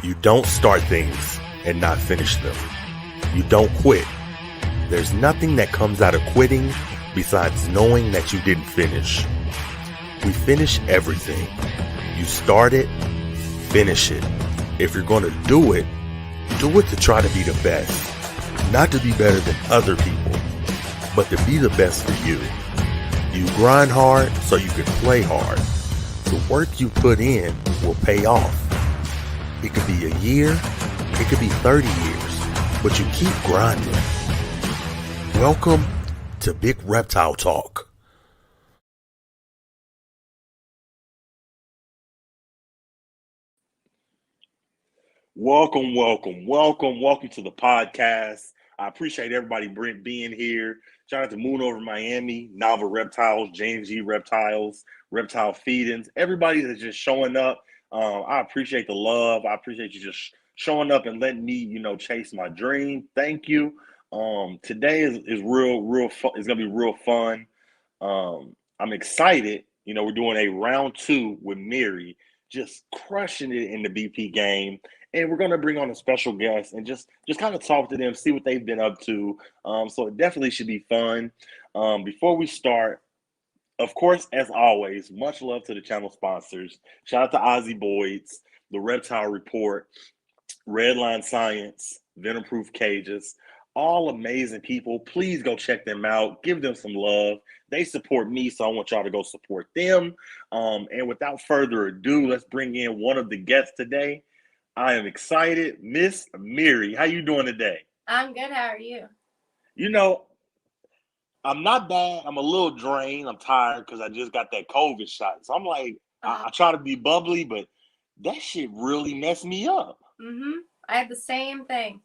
You don't start things and not finish them. You don't quit. There's nothing that comes out of quitting besides knowing that you didn't finish. We finish everything. You start it, finish it. If you're going to do it to try to be the best. Not to be better than other people, but to be the best for you. You grind hard so you can play hard. The work you put in will pay off. It could be a year, it could be 30 years, but you keep grinding. Welcome to Big Reptile Talk. Welcome to the podcast. I appreciate everybody being here. Shout out to Moon over Miami, Nava Reptiles, James G Reptiles, Reptile Feedings, everybody that's just showing up. I appreciate the love. I appreciate you just showing up and letting me, chase my dream. Thank you. Today is real fun. It's gonna be real fun. I'm excited. We're doing a round 2 with Miri, just crushing it in the BP game. And we're going to bring on a special guest and just kind of talk to them, see what they've been up to. So it definitely should be fun. Before we start, of course, as always, much love to the channel sponsors. Shout out to Ozzy Boyd's, The Reptile Report, Redline Science, Venom Proof Cages. All amazing people. Please go check them out. Give them some love. They support me, so I want y'all to go support them. And without further ado, let's bring in one of the guests today. I am excited. Miss Miri, how you doing today? I'm good. How are you? I'm not bad. I'm a little drained. I'm tired because I just got that COVID shot. So I'm like, I try to be bubbly, but that shit really messed me up. I had the same thing.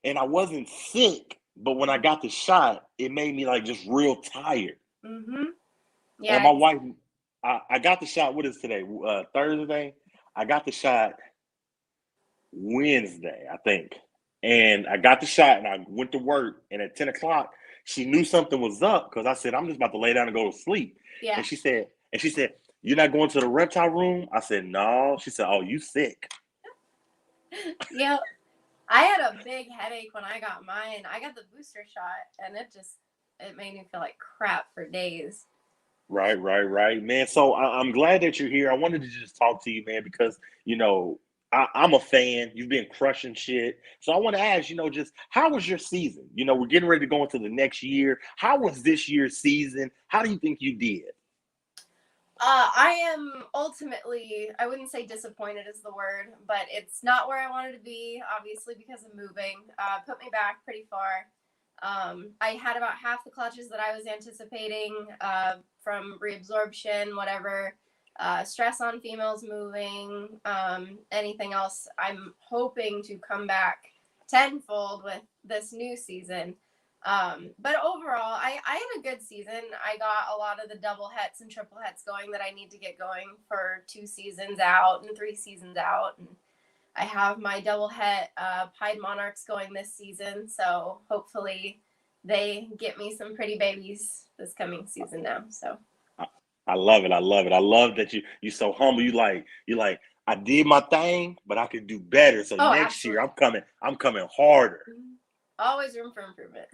And I wasn't sick, but when I got the shot, it made me like just real tired. Yeah. And my wife, I got the shot. What is today? Thursday? I got the shot Wednesday, I think. And I got the shot and I went to work. And at 10 o'clock, she knew something was up because I said, I'm just about to lay down and go to sleep. Yeah. And she said, you're not going to the reptile room? I said, no. She said, oh, you sick. Yeah. I had a big headache when I got mine. I got the booster shot and it made me feel like crap for days. Right, man. So I'm glad that you're here. I wanted to just talk to you, man, because, I'm a fan. You've been crushing shit. So I want to ask, just how was your season? We're getting ready to go into the next year. How was this year's season? How do you think you did? I am ultimately, I wouldn't say disappointed is the word, but it's not where I wanted to be, obviously, because of moving. Put me back pretty far. I had about half the clutches that I was anticipating from reabsorption, whatever, stress on females moving, anything else. I'm hoping to come back tenfold with this new season. But overall, I had a good season. I got a lot of the double hets and triple hets going that I need to get going for 2 seasons out and 3 seasons out. And I have my double het Pied Monarchs going this season, so hopefully they get me some pretty babies this coming season now. So I love it. I love that you so humble. You like I did my thing, but I could do better. So next year I'm coming harder. Always room for improvement.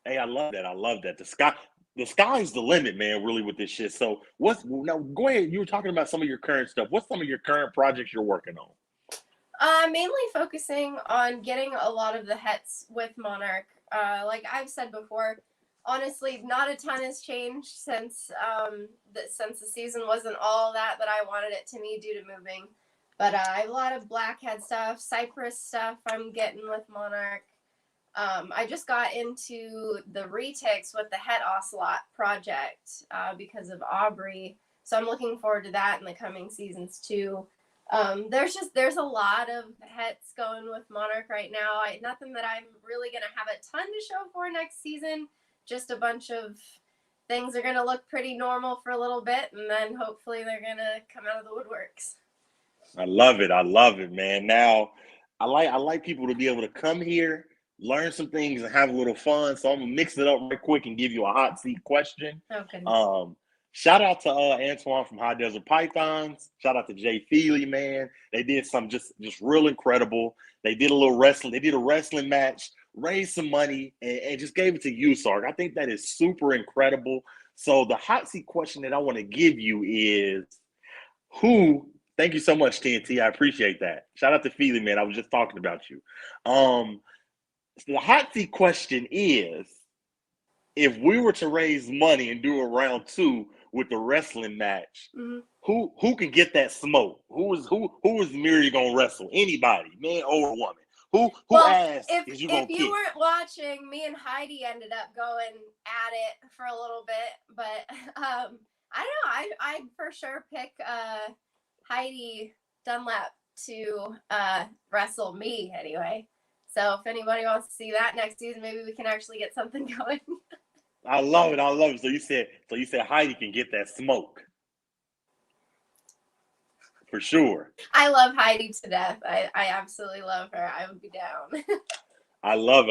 Hey, I love that. The sky's the limit, man, really, with this shit. So now go ahead. You were talking about some of your current stuff. What's some of your current projects you're working on? Mainly focusing on getting a lot of the hets with Monarch. Like I've said before, honestly, not a ton has changed since the season wasn't all that I wanted it to be due to moving. But I have a lot of blackhead stuff, cypress stuff I'm getting with Monarch. I just got into the retics with the Het Ocelot project because of Aubrey. So I'm looking forward to that in the coming seasons too. There's a lot of hets going with Monarch right now. Nothing that I'm really going to have a ton to show for next season. Just a bunch of things are going to look pretty normal for a little bit, and then hopefully they're going to come out of the woodworks. I love it, man. Now, I like people to be able to come here, learn some things, and have a little fun. So I'm going to mix it up right quick and give you a hot seat question. Oh, goodness. Shout out to Antoine from High Desert Pythons. Shout out to Jay Feely, man. They did some just real incredible. They did a little wrestling. They did a wrestling match, raised some money, and just gave it to you, Sark. I think that is super incredible. So the hot seat question that I want to give you is who? Thank you so much, TNT. I appreciate that. Shout out to Feely, man. I was just talking about you. So the hot seat question is, if we were to raise money and do a round two with the wrestling match, who can get that smoke? Who is Miri gonna wrestle? Anybody, man or woman? Who ass is you gonna kick? If you weren't watching, me and Heidi ended up going at it for a little bit, but I don't know. I'd for sure pick Heidi Dunlap to wrestle me anyway. So if anybody wants to see that next season, maybe we can actually get something going. I love it. So you said Heidi can get that smoke. For sure. I love Heidi to death. I absolutely love her. I would be down. I love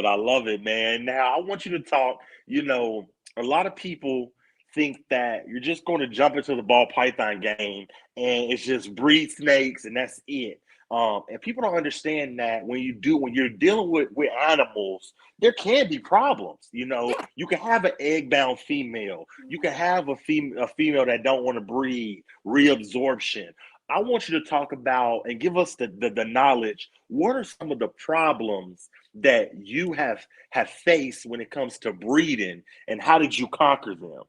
it, man. Now I want you to talk, a lot of people think that you're just going to jump into the ball python game and it's just breed snakes and that's it. And people don't understand that when you're dealing with animals, there can be problems. You can have an egg-bound female. You can have a female that don't want to breed, reabsorption. I want you to talk about and give us the knowledge. What are some of the problems that you have faced when it comes to breeding, and how did you conquer them?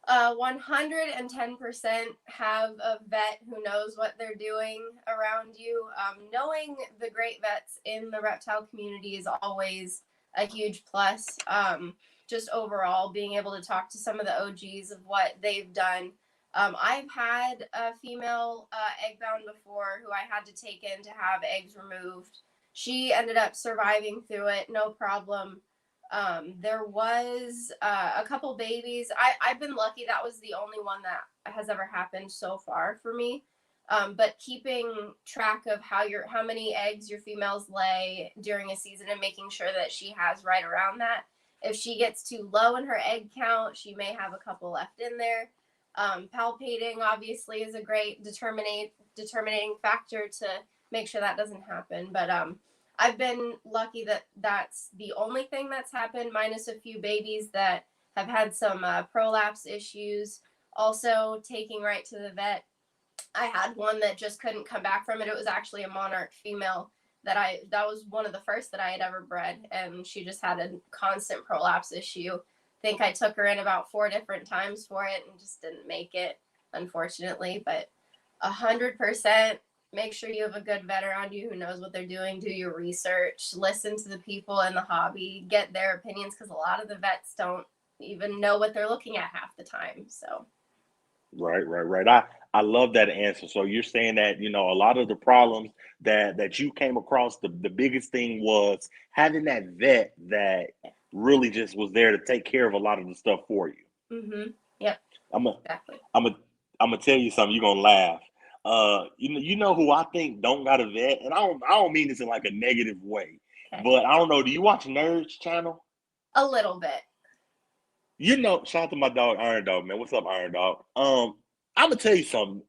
110% have a vet who knows what they're doing around you. Knowing the great vets in the reptile community is always a huge plus. Just overall, being able to talk to some of the OGs of what they've done. I've had a female egg-bound before who I had to take in to have eggs removed. She ended up surviving through it, no problem. There was a couple babies. I've been lucky. That was the only one that has ever happened so far for me. But keeping track of how many eggs your females lay during a season and making sure that she has right around that. If she gets too low in her egg count, she may have a couple left in there. Palpating obviously is a great determining factor to make sure that doesn't happen. But I've been lucky that that's the only thing that's happened, minus a few babies that have had some prolapse issues. Also, taking right to the vet, I had one that just couldn't come back from it. It was actually a monarch female that was one of the first that I had ever bred, and she just had a constant prolapse issue. I think I took her in about 4 different times for it and just didn't make it, unfortunately. But 100%. Make sure you have a good vet around you who knows what they're doing. Do your research. Listen to the people in the hobby. Get their opinions, because a lot of the vets don't even know what they're looking at half the time. So. Right. I love that answer. So you're saying that, a lot of the problems that you came across, the biggest thing was having that vet that really just was there to take care of a lot of the stuff for you. Mm-hmm. Yep. Exactly. I'm gonna tell you something. You're gonna laugh. You know who I think don't got a vet, and I don't mean this in like a negative way, but I don't know. Do you watch Nerds channel? A little bit. Shout out to my dog Iron Dog, man. What's up, Iron Dog? I'm gonna tell you something.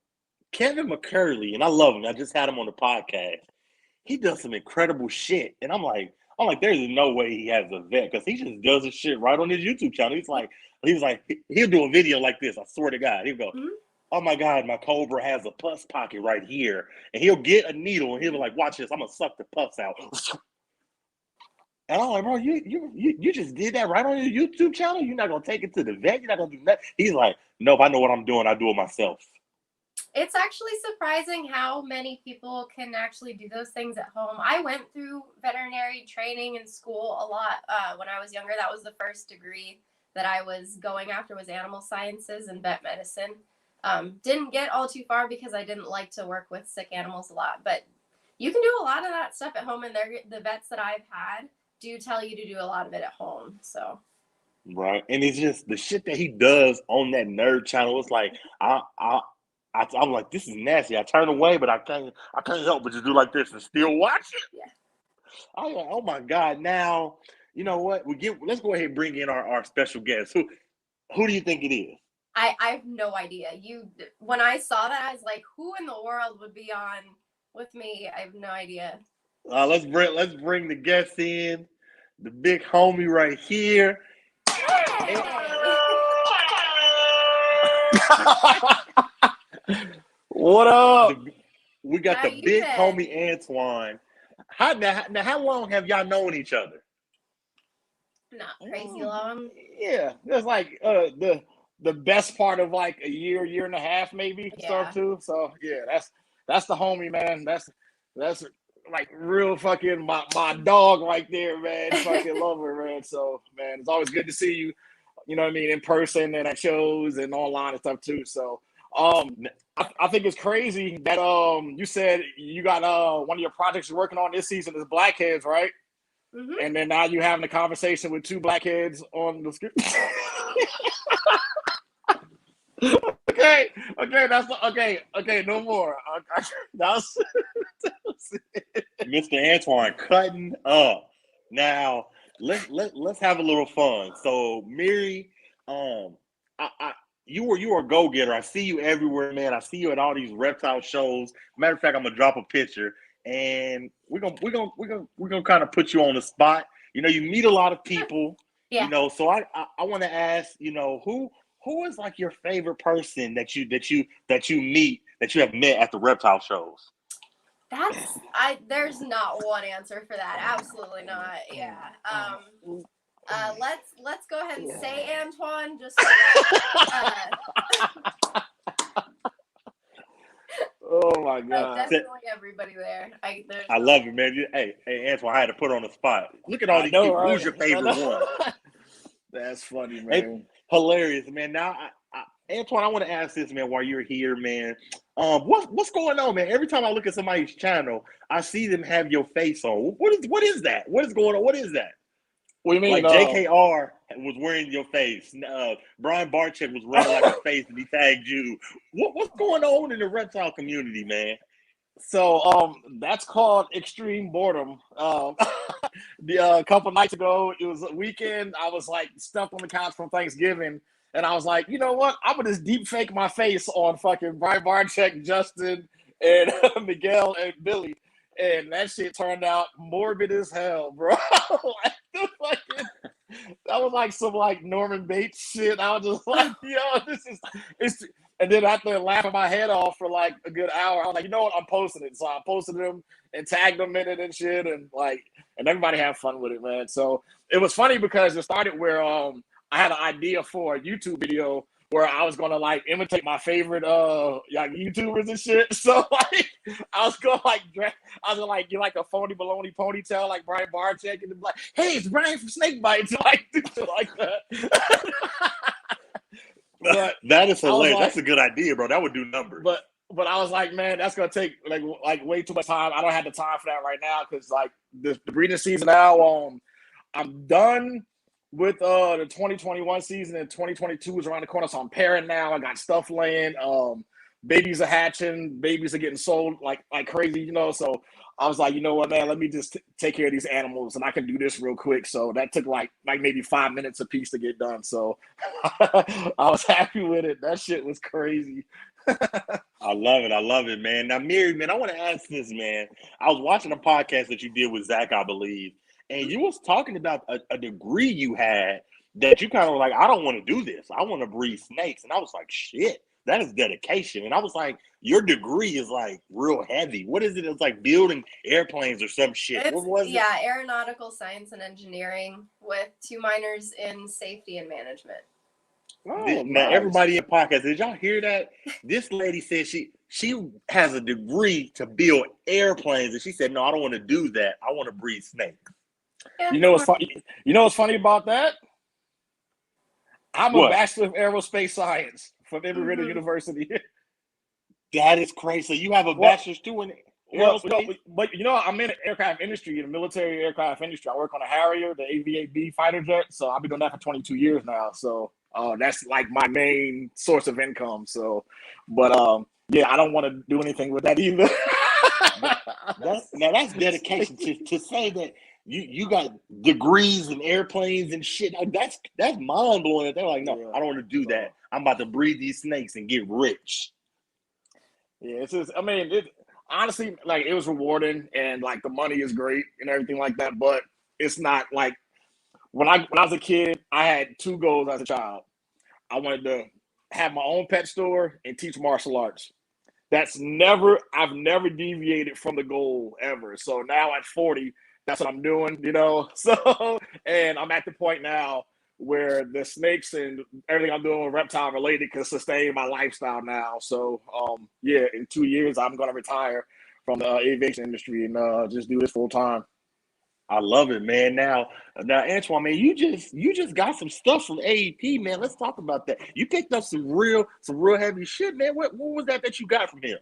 Kevin McCurley, and I love him. I just had him on the podcast. He does some incredible shit, and I'm like, there's no way he has a vet, because he just does his shit right on his YouTube channel. He'll do a video like this. I swear to God, he'll go, oh my God, my cobra has a pus pocket right here, and he'll get a needle and he'll be like, watch this, I'm gonna suck the pus out. And I'm like, bro, you just did that right on your YouTube channel? You're not gonna take it to the vet? You're not gonna do that? He's like, nope, I know what I'm doing. I do it myself. It's actually surprising how many people can actually do those things at home. I went through veterinary training in school a lot when I was younger. That was the first degree that I was going after, was animal sciences and vet medicine. Didn't get all too far because I didn't like to work with sick animals a lot. But you can do a lot of that stuff at home, and the vets that I've had do tell you to do a lot of it at home. So. Right, and it's just the shit that he does on that nerd channel. It's like I'm like, this is nasty. I turn away, but I can't help but just do like this and still watch it. Yeah. I'm like, oh my God. Now, you know what? Let's go ahead and bring in our special guest. Who do you think it is? I have no idea. When I saw that, I was like, who in the world would be on with me? I have no idea. Let's bring the guests in. The big homie right here. Hey! What up? We got How the you big been? homie Antoine. How long have y'all known each other? Not crazy long. Yeah, that's like the best part of like a year and a half, maybe stuff too. So yeah, that's the homie, man. That's like real fucking my dog right there, man. Fucking love her, man. So man, it's always good to see you. You know what I mean, in person and at shows and online and stuff too. So I think it's crazy that you said you got one of your projects you're working on this season is Blackheads, right? Mm-hmm. And then now you're having a conversation with two blackheads on the screen. okay, no more. That was it. Mr. Antoine cutting up. Now let's have a little fun. So Miri, you were a go-getter. I see you everywhere, man. I see you at all these reptile shows. Matter of fact, I'm gonna drop a picture. And we're gonna kind of put you on the spot. You know, you meet a lot of people. Yeah. You know, so I want to ask, you know, who is like your favorite person that you meet that you have met at the reptile shows? There's not one answer for that. Absolutely not. Yeah. Let's go ahead and say Antoine just so that, Oh my god! definitely everybody there. I love it, man. Hey, Antoine, I had to put on the spot. Look at all these people. Right? Who's your favorite one? That's funny, man. Hey, hilarious, man. Now, Antoine, I want to ask this, man. While you're here, man, what's going on, man? Every time I look at somebody's channel, I see them have your face on. What is that? What is going on? What is that? What do you mean? Like JKR was wearing your face. Brian Barczyk was wearing like a face and he tagged you. What's going on in the reptile community, man? So that's called extreme boredom. A couple nights ago, it was a weekend. I was like stuffed on the couch from Thanksgiving, and I was like, you know what? I'm gonna just deep fake my face on fucking Brian Barczyk, Justin, and Miguel and Billy. And that shit turned out morbid as hell, bro. That was like some like Norman Bates shit. I was just like, it's. And then after laughing my head off for like a good hour, I was like, you know what? I'm posting it. So I posted them and tagged them in it and shit, and everybody had fun with it, man. So it was funny because it started where I had an idea for a YouTube video where I was gonna like imitate my favorite like YouTubers and shit. So like I was gonna get like a phony baloney ponytail like Brian Barczyk and be like, hey, it's Brian from Snake Bites, like do shit like that. But that is hilarious. That's a good idea, bro. That would do numbers. But I was like, man, that's gonna take like way too much time. I don't have the time for that right now because like the breeding season now. I'm done with the 2021 season, and 2022 is around the corner. So I'm pairing now. I got stuff laying. Babies are hatching. Babies are getting sold like crazy, you know. So I was like, you know what, man, let me just take care of these animals, and I can do this real quick. So that took like maybe 5 minutes a piece to get done. So I was happy with it. That shit was crazy. I love it, man. Now, Miri, man, I want to ask this, man. I was watching a podcast that you did with Zach, I believe, and you was talking about a degree you had that you kind of were like, I don't want to do this. I want to breed snakes. And I was like, shit, that is dedication. And I was like, your degree is like real heavy. What is it? It's like building airplanes or some shit. What was it? Yeah, aeronautical science and engineering with 2 minors in safety and management. Oh, Now, nice. everybody in the podcast, did y'all hear that? This lady said she has a degree to build airplanes, and she said, no, I don't want to do that. I want to breed snakes. Yeah, You know what's funny? You know what's funny about that? I'm What? a Bachelor of Aerospace Science from Embry-Riddle University. That is crazy. So you have a bachelor's too in aerospace? But you know, I'm in the aircraft industry, in the military aircraft industry. I work on a Harrier, the AV-8B fighter jet. So I've been doing that for 22 years now. So that's like my main source of income. So, but yeah, I don't want to do anything with that either. That's dedication to say that you got degrees and airplanes and shit. Like, that's mind blowing. They're like, no, Yeah. I don't want to do that. I'm about to breed these snakes and get rich. Yeah, it's just, I mean, honestly, like, it was rewarding, and like the money is great and everything like that, but it's not like when I was a kid, I had two goals as a child. I wanted to have my own pet store and teach martial arts. I've never deviated from the goal ever. So now at 40, that's what I'm doing, you know. So, and I'm at the point now where the snakes and everything I'm doing with reptile related can sustain my lifestyle now. So, yeah, in 2 years, I'm going to retire from the aviation industry and just do this full time. I love it, man. Now, Antoine, man, you just got some stuff from AEP, man. Let's talk about that. You picked up some real heavy shit, man. What was that you got from him?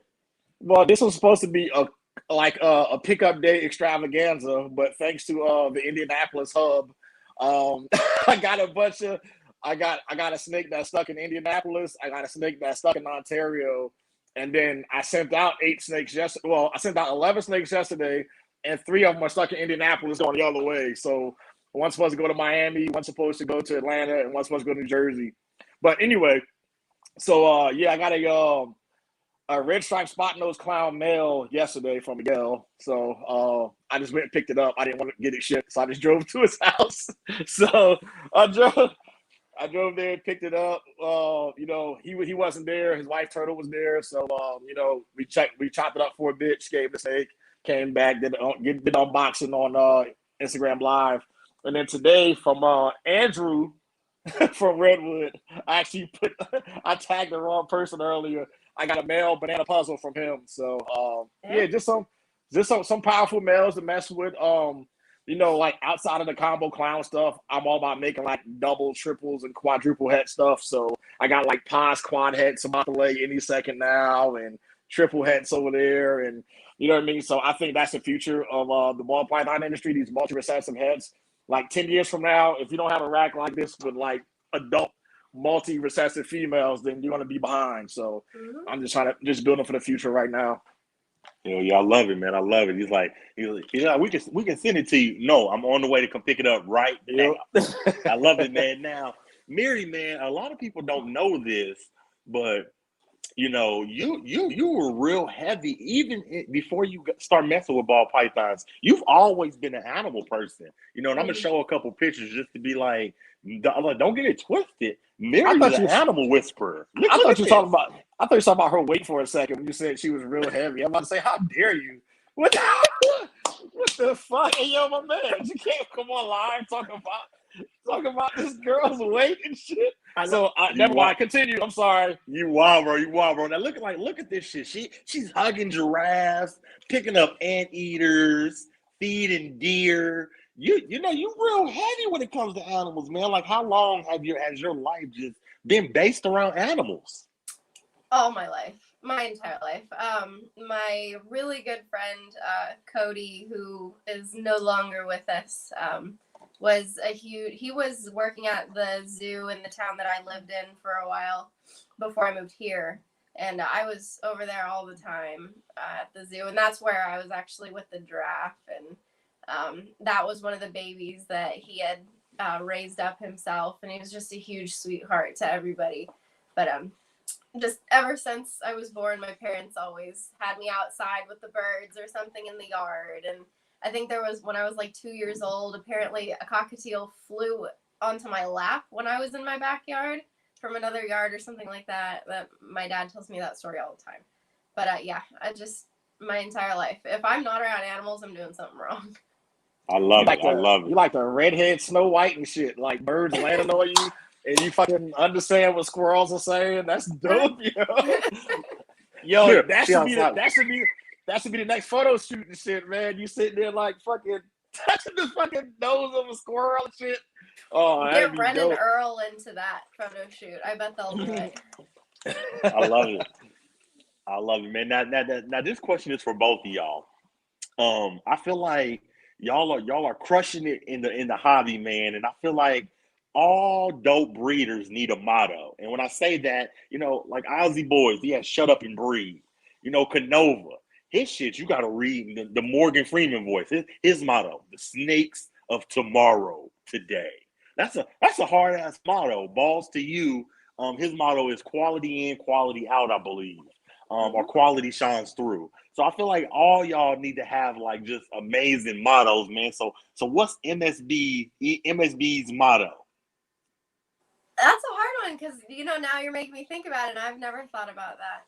Well, this was supposed to be a pickup day extravaganza, but thanks to the Indianapolis hub, I got a bunch of I got a snake that's stuck in Indianapolis. I got a snake that's stuck in Ontario, and then I sent out 8 snakes yesterday. Well, I sent out 11 snakes yesterday, and 3 of them are stuck in Indianapolis going the other way. So one's supposed to go to Miami, one's supposed to go to Atlanta, and one's supposed to go to New Jersey. But anyway, so yeah, I got a red stripe spot nose clown male yesterday from Miguel. So I just went and picked it up. I didn't want to get it shipped, so I just drove to his house. So I drove there and picked it up. You know, he wasn't there. His wife Turtle was there. So you know, we chopped it up for a bit, gave the steak, came back, did unboxing on Instagram Live. And then today from Andrew from Redwood, I tagged the wrong person earlier. I got a male banana puzzle from him. So yeah, just some powerful males to mess with. You know, like outside of the combo clown stuff, I'm all about making like double, triples, and quadruple head stuff. So I got like Paz quad heads about to lay any second now, and triple heads over there, and you know what I mean. So I think that's the future of the ball python industry. These multi-recessive heads. Like 10 years from now, if you don't have a rack like this with like adult multi-recessive females, then you're gonna be behind. So I'm just trying to building for the future right now. You know, yeah, I love it, man. I love it. He's like, yeah, we can send it to you. No, I'm on the way to come pick it up right now. Yep. I love it, man. Now, Miri, man, a lot of people don't know this, but you know, you were real heavy even before you start messing with ball pythons. You've always been an animal person, you know. And I'm gonna show a couple pictures just to be like, don't get it twisted. Mary's an animal whisperer. I thought you were talking about her weight for a second when you said she was real heavy. I'm about to say, how dare you? What the fuck? Hey, yo, my man, you can't come on live talk about this girl's weight and shit. So never mind. Continue. I'm sorry. You wild, bro. You wild, bro. Now look at this shit. She's hugging giraffes, picking up anteaters, feeding deer. You know you real heavy when it comes to animals, man. Like how long has your life just been based around animals? All my life. My entire life. My really good friend, Cody, who is no longer with us, he was working at the zoo in the town that I lived in for a while before I moved here. And I was over there all the time at the zoo. And that's where I was actually with the giraffe. And that was one of the babies that he had raised up himself. And he was just a huge sweetheart to everybody. But just ever since I was born, my parents always had me outside with the birds or something in the yard. And I think there was, when I was like 2 years old, apparently a cockatiel flew onto my lap when I was in my backyard from another yard or something like that. That my dad tells me that story all the time. But yeah, my entire life, if I'm not around animals, I'm doing something wrong. I love it. I love it. You like the redhead Snow White and shit, like birds landing on you. And you fucking understand what squirrels are saying. That's dope, yo. That should be the next photo shoot and shit, man. You sitting there like fucking touching the fucking nose of a squirrel and shit. Oh, get Brennan Earl into that photo shoot. I bet they'll do it. I love it. I love it, man. Now this question is for both of y'all. I feel like y'all are crushing it in the hobby, man, and I feel like all dope breeders need a motto. And when I say that, you know, like Ozzy Boys, he has shut up and breed. You know, Canova, his shit, you got to read the Morgan Freeman voice. His motto: the snakes of tomorrow, today. That's a hard ass motto. Balls to you. His motto is quality in, quality out, I believe. Or quality shines through. So I feel like all y'all need to have like just amazing mottos, man. So what's MSB's motto? That's a hard one because now you're making me think about it, and I've never thought about that.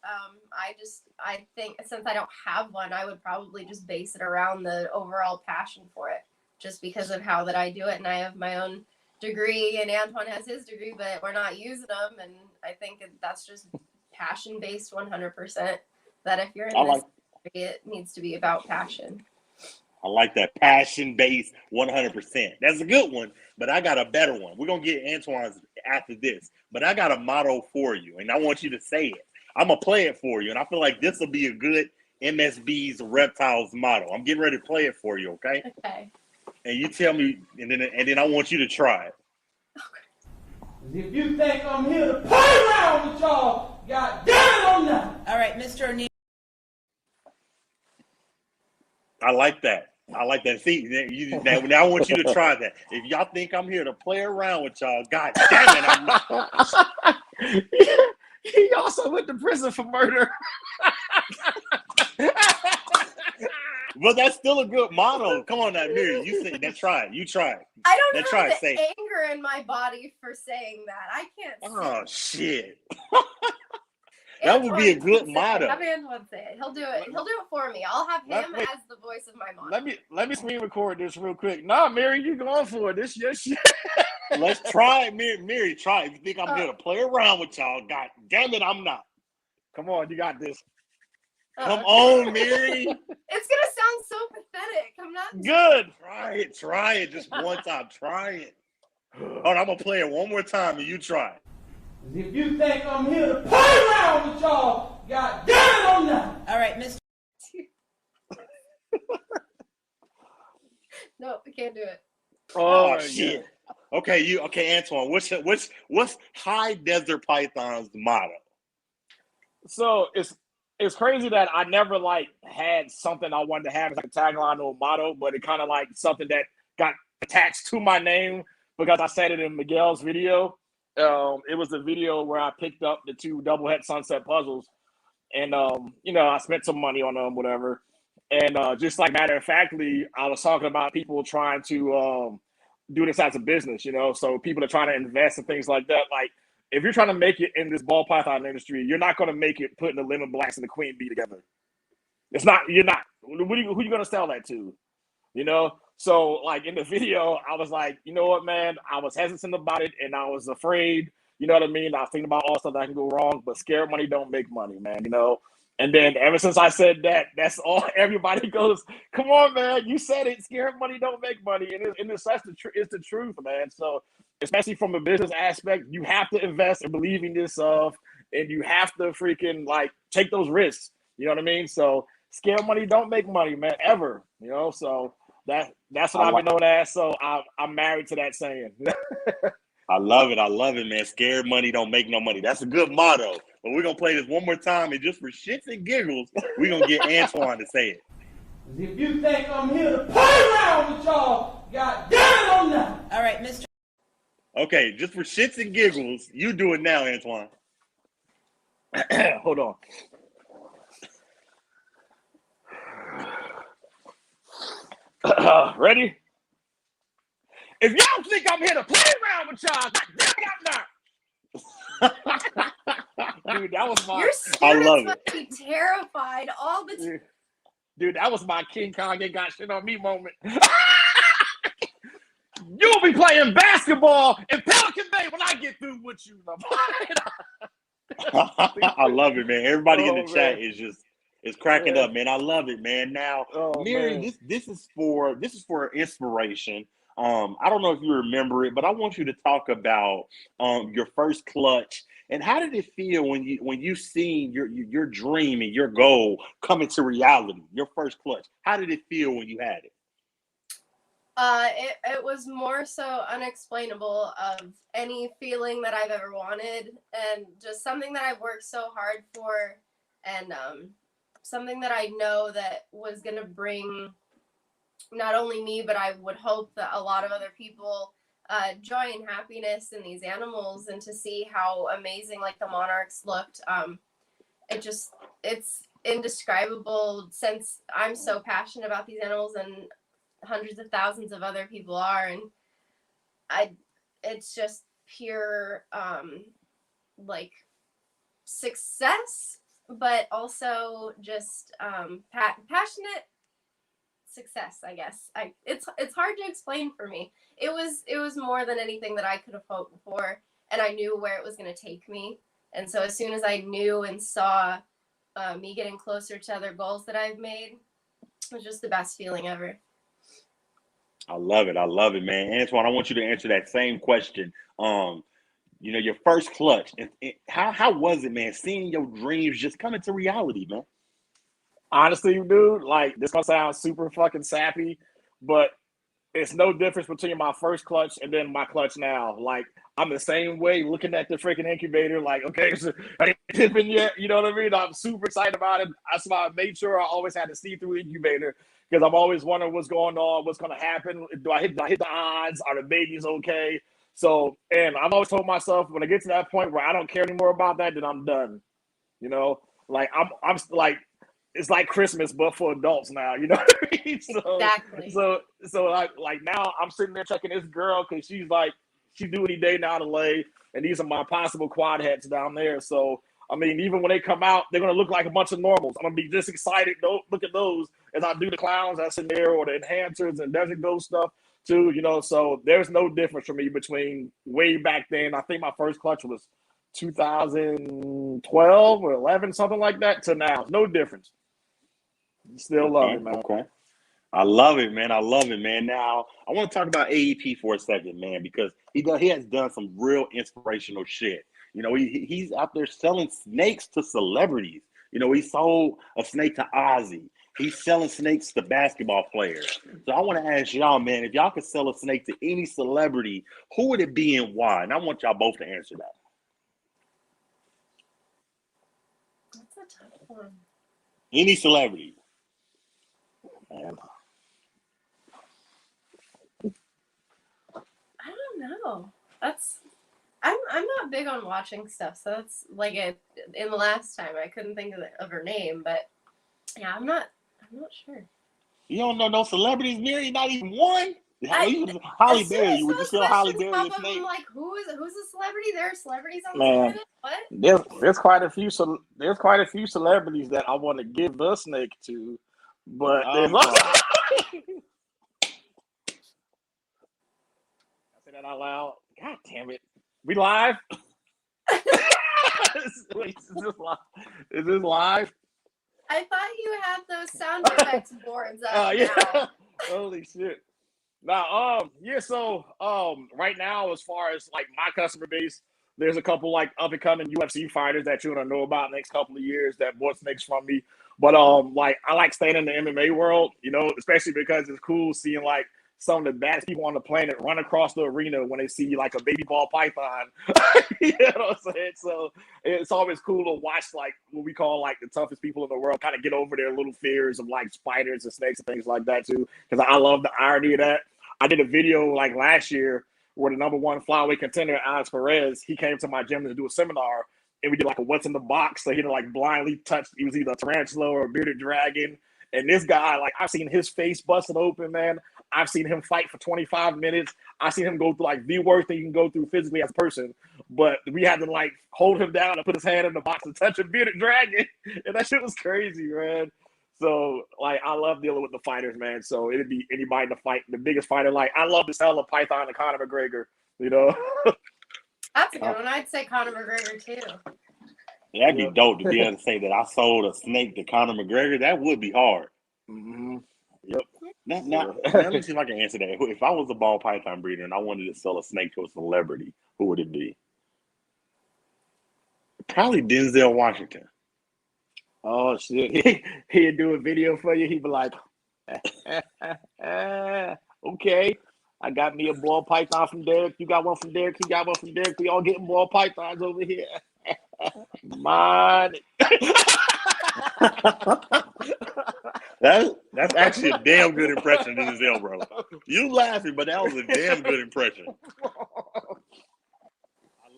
I think since I don't have one, I would probably just base it around the overall passion for it, just because of how that I do it, and I have my own degree, and Antoine has his degree, but we're not using them, and I think that's just passion based 100%. That if you're in this, it needs to be about passion. I like that passion based 100%. That's a good one, but I got a better one. We're going to get Antoine's after this, but I got a motto for you, and I want you to say it. I'm going to play it for you, and I feel like this will be a good MSB's Reptiles motto. I'm getting ready to play it for you, okay? Okay. And you tell me, and then I want you to try it. Okay. If you think I'm here to play around with y'all, God damn it, I'm not. All right, Mr. O'Neill. I like that. See, now I want you to try that. If y'all think I'm here to play around with y'all, God damn it, I'm not. He also went to prison for murder. But that's still a good motto. Come on now, Miri. You say that. Try it. You try it. I don't have the anger in my body for saying that. I can't. Oh shit. That would be a good motto. Have Antoine say it. He'll do it. He'll do it for me. I'll have him as the voice of my mom. Let me screen record this real quick. Nah, Miri, you going for it. This your shit. Let's try it, Miri. Try it. If you think I'm here to play around with y'all, God damn it, I'm not. Come on, you got this. Come on, Miri. It's gonna sound so pathetic. I'm not good. Try it. Just one time. Try it. All right, I'm gonna play it one more time and you try it. If you think I'm here to play around with y'all, God damn it, I'm not. All right, Mr. No, I can't do it. Oh shit. Okay, Antoine. What's High Desert Python's motto? So it's crazy that I never had something I wanted to have as like a tagline or a motto, but it kind of like something that got attached to my name because I said it in Miguel's video. It was a video where I picked up the 2 double head sunset puzzles, and I spent some money on them, whatever. And just like matter of factly, I was talking about people trying to do this as a business, so people are trying to invest in things like that. Like if you're trying to make it in this ball python industry, you're not going to make it putting the lemon blacks and the queen bee together. It's not. You're not. Who are you going to sell that to? So like in the video, I was like, you know what, man, I was hesitant about it and I was afraid, you know what I mean? I was thinking about all stuff that can go wrong, but scared money don't make money, man, And then ever since I said that, that's all everybody goes, come on, man, you said it, scared money don't make money. And it's the truth, man. So especially from a business aspect, you have to invest and believe in yourself and you have to freaking take those risks. You know what I mean? So scared money don't make money, man, ever, so that's what I've been known as. So I'm married to that saying. I love it, man. Scared money don't make no money. That's a good motto. But we're gonna play this one more time, and just for shits and giggles, we're gonna get Antoine to say it. If you think I'm here to play around with y'all, God damn it, I'm not. All right, Mr. Okay, just for shits and giggles, you do it now, Antoine. Hold on. Ready? If y'all think I'm here to play around with y'all, damn it, I'm not. Dude, that was my. Your students must be terrified all the time. Dude, that was my King Kong ain't got shit on me moment. You'll be playing basketball in Pelican Bay when I get through with you. I love it, man. Everybody in the chat is cracking up, man. I love it, man. Now, Miri, this is for inspiration. I don't know if you remember it, but I want you to talk about your first clutch and how did it feel when you seen your dream and your goal come into reality? Your first clutch. How did it feel when you had it? It was more so unexplainable of any feeling that I've ever wanted, and just something that I've worked so hard for, and something that I know that was going to bring not only me, but I would hope that a lot of other people joy and happiness in these animals, and to see how amazing like the monarchs looked. It's indescribable, since I'm so passionate about these animals and hundreds of thousands of other people are, and it's just pure like success, but also just passionate success, I guess. It's hard to explain for me. It was more than anything that I could have hoped for, and I knew where it was going to take me. And so as soon as I knew and saw me getting closer to other goals that I've made, it was just the best feeling ever. I love it, man. Antoine, I want you to answer that same question. Your first clutch. How was it, man? Seeing your dreams just come into reality, man. Honestly, dude, like, this gonna sound super fucking sappy, but it's no difference between my first clutch and then my clutch now. Like, I'm the same way looking at the freaking incubator, like, okay, so I ain't tipping yet. You know what I mean? I'm super excited about it. That's why I made sure I always had to see through incubator, because I'm always wondering what's going on, what's going to happen. Do I hit the odds? Are the babies okay? So, and I've always told myself, when I get to that point where I don't care anymore about that, then I'm done. You know, like, I'm like, it's like Christmas, but for adults now, you know what I mean? Exactly. So like now I'm sitting there checking this girl, because she's due any day now to lay, and these are my possible quad heads down there. So, I mean, even when they come out, they're going to look like a bunch of normals. I'm going to be just excited to look at those as I do the clowns that's in there, or the enhancers and Desert Ghost stuff too, you know. So there's no difference for me between way back then. I think my first clutch was 2012 or 11, something like that, to now. No difference. Still love it, man. Okay. I love it, man. Now, I want to talk about AEP for a second, man, because he has done some real inspirational shit. You know, he's out there selling snakes to celebrities. You know, he sold a snake to Ozzy. He's selling snakes to basketball players. So I want to ask y'all, man, if y'all could sell a snake to any celebrity, who would it be and why? And I want y'all both to answer that. That's a tough one. Any celebrity. Man. I don't know. I'm not big on watching stuff, so that's like in the last time I couldn't think of her name, but yeah, I'm not sure. You don't know no celebrities, Miri? Not even one? Holly As soon Berry. as You would those just sell Holly questions Berry pop a up, snake. I'm like, who's a celebrity? There are celebrities on Man. this planet? What? There's quite a few celebrities that I want to give the snake to, but there's also I say that out loud. God damn it. We live? Wait, is this live? Is this live? I thought you had those sound effects boards up Yeah. now. Holy shit. Now, so right now, as far as like my customer base, there's a couple like up and coming UFC fighters that you're gonna know about next couple of years that bought snakes from me. But like, I like staying in the MMA world, you know, especially because it's cool seeing like some of the baddest people on the planet run across the arena when they see like a baby ball python. You know what I'm saying? So it's always cool to watch like what we call like the toughest people in the world kind of get over their little fears of like spiders and snakes and things like that too. Because I love the irony of that. I did a video like last year where the number one flyweight contender, Alex Perez, he came to my gym to do a seminar, and we did like a what's in the box. So he like blindly touched, he was either a tarantula or a bearded dragon. And this guy, like, I've seen his face busted open, man. I've seen him fight for 25 minutes. I've seen him go through like the worst thing you can go through physically as a person. But we had to like hold him down and put his hand in the box and touch a bearded dragon. And that shit was crazy, man. So, like, I love dealing with the fighters, man. So it'd be anybody to fight the biggest fighter. Like, I love to sell a python to Conor McGregor, you know? That's a good one. I'd say Conor McGregor too. That'd be dope to be able to say that I sold a snake to Conor McGregor. That would be hard. Mm-hmm. Yep. Now, let me see if I can answer that. If I was a ball python breeder and I wanted to sell a snake to a celebrity, who would it be? Probably Denzel Washington. Oh, shit. He'd do a video for you. He'd be like, okay, I got me a ball python from Derek. You got one from Derek. He got one from Derek. We all getting ball pythons over here. Mine. That's actually a damn good impression of Denzel, bro. You laughing, but that was a damn good impression. I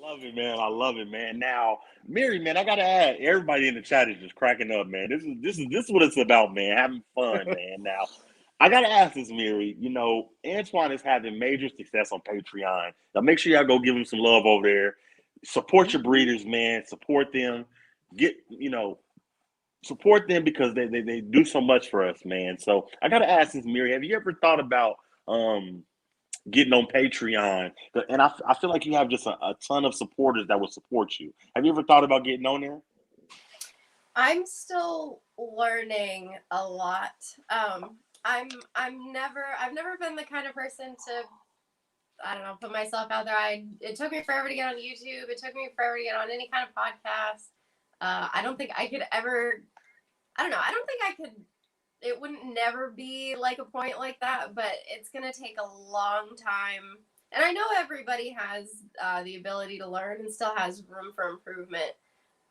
love it, man. I love it, man. Now, Miri, man, I gotta add, everybody in the chat is just cracking up, man. This is what it's about, man. Having fun, man. Now, I gotta ask this, Miri. You know, Antoine is having major success on Patreon. Now, make sure y'all go give him some love over there. Support your breeders, man. Support them. Support them because they do so much for us, man. So I gotta ask this, Miri. Have you ever thought about getting on Patreon? And I feel like you have just a ton of supporters that will support you. Have you ever thought about getting on there? I'm still learning a lot. I've never been the kind of person to, I don't know, put myself out there. It took me forever to get on YouTube. It took me forever to get on any kind of podcast. I don't think I could ever, I don't know. I don't think I could, it wouldn't never be like a point like that, but it's going to take a long time. And I know everybody has the ability to learn and still has room for improvement,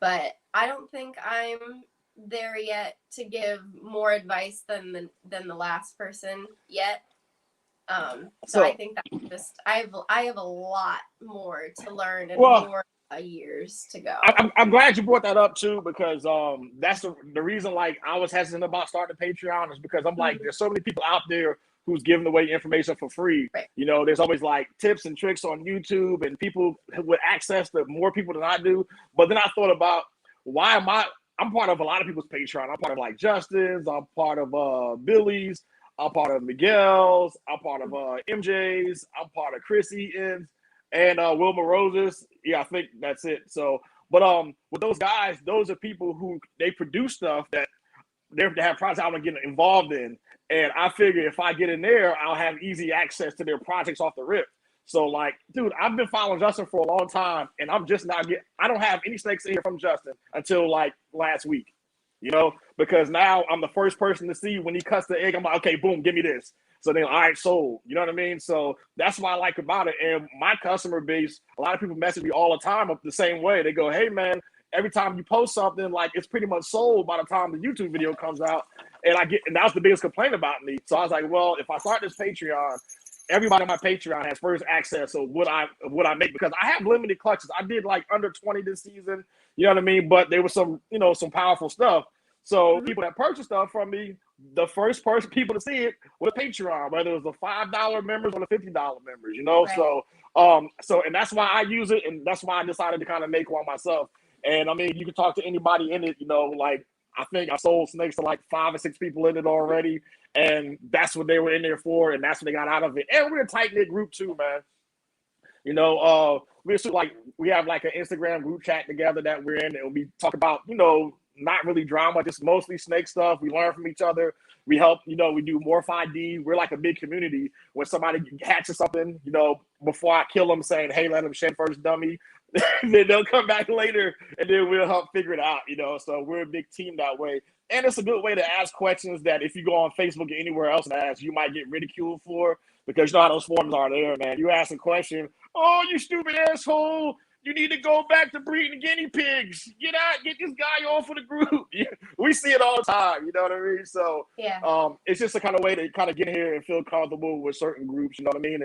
but I don't think I'm there yet to give more advice than the last person yet. So I think that just I have a lot more to learn and more years to go. I'm glad you brought that up too, because that's the reason. Like, I was hesitant about starting Patreon is because I'm like, there's so many people out there who's giving away information for free. Right. You know, there's always like tips and tricks on YouTube, and people with access to more people than I do. But then I thought about, why am I'm part of a lot of people's Patreon. I'm part of like Justin's. I'm part of Billy's. I'm part of Miguel's. I'm part of MJ's. I'm part of Chris Eaton's and Wilma Rose's. Yeah, I think that's it. So, but with those guys, those are people who they produce stuff that they have projects I want to get involved in. And I figure if I get in there, I'll have easy access to their projects off the rip. So, like, dude, I've been following Justin for a long time, and I'm just not I don't have any snakes in here from Justin until like last week. You know, because now I'm the first person to see when he cuts the egg. I'm like, okay, boom, give me this. So then, all right, sold. You know what I mean? So that's what I like about it. And my customer base, a lot of people message me all the time the same way. They go, hey, man, every time you post something, like, it's pretty much sold by the time the YouTube video comes out. And that was the biggest complaint about me. So I was like, well, if I start this Patreon, everybody on my Patreon has first access to what I make, because I have limited clutches. I did like under 20 this season. You know what I mean? But there was some powerful stuff. So people that purchase stuff from me, the first people to see it with a Patreon, whether it was the $5 members or the $50 members, you know? Right. So and that's why I use it, and that's why I decided to kind of make one myself. And I mean, you can talk to anybody in it, you know, like, I think I sold snakes to like 5 or 6 people in it already, and that's what they were in there for, and that's what they got out of it. And we're a tight-knit group too, man. You know, we have like an Instagram group chat together that we're in, and we talk about, you know, not really drama, just mostly snake stuff. We learn from each other. We help, you know, we do Morph ID. We're like a big community. When somebody hatches something, you know, before I kill them, saying, hey, let them shed first, dummy. Then they'll come back later, and then we'll help figure it out, you know. So we're a big team that way. And it's a good way to ask questions that if you go on Facebook or anywhere else and ask, you might get ridiculed for, because you know how those forums are there, man. You ask a question, oh, you stupid asshole, you need to go back to breeding guinea pigs. Get this guy off of the group. We see it all the time, you know what I mean? So yeah, it's just a kind of way to kind of get here and feel comfortable with certain groups, you know what I mean?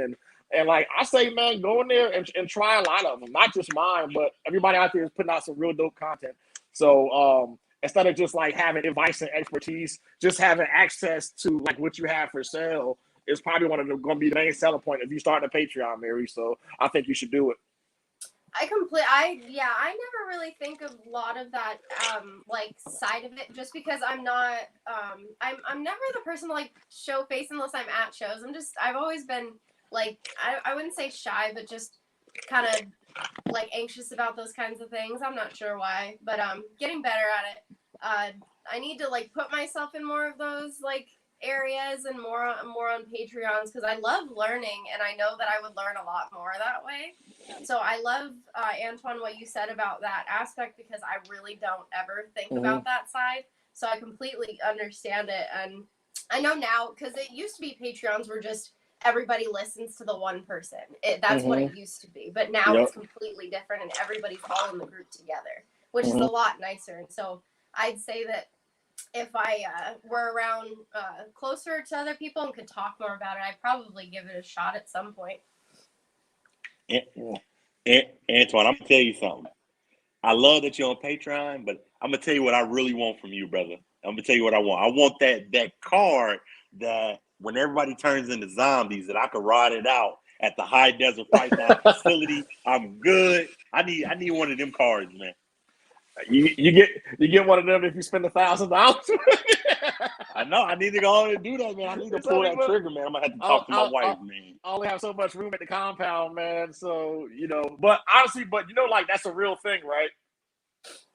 And like I say, man, go in there and try a lot of them, not just mine, but everybody out there is putting out some real dope content. So instead of just like having advice and expertise, just having access to like what you have for sale is probably going to be the main selling point if you start a Patreon, Miri. So I think you should do it. I never really think of a lot of that like side of it, just because I'm not I'm never the person to like show face unless I'm at shows. I've always been like, I wouldn't say shy, but just kind of like anxious about those kinds of things. I'm not sure why, but getting better at it. I need to like put myself in more of those like areas and more on Patreons, because I love learning, and I know that I would learn a lot more that way. So I love Antoine, what you said about that aspect, because I really don't ever think about that side. So I completely understand it, and I know now, because it used to be Patreons were just everybody listens to the one person. That's what it used to be, but now it's completely different, and everybody's all in the group together, which is a lot nicer. And so I'd say that if I were around closer to other people and could talk more about it, I'd probably give it a shot at some point. Antoine, I'm gonna tell you something. I love that you're on Patreon, but I'm gonna tell you what I really want from you, brother. I'm gonna tell you what I want. I want that card that when everybody turns into zombies, that I could ride it out at the High Desert Pipeline facility. I'm good. I need one of them cards, man. You get one of them if you spend $1,000. I know. I need to go on and do that, man. I need to pull that trigger, man. I'm gonna have to talk to my wife, man. I only have so much room at the compound, man. So but honestly, like that's a real thing, right?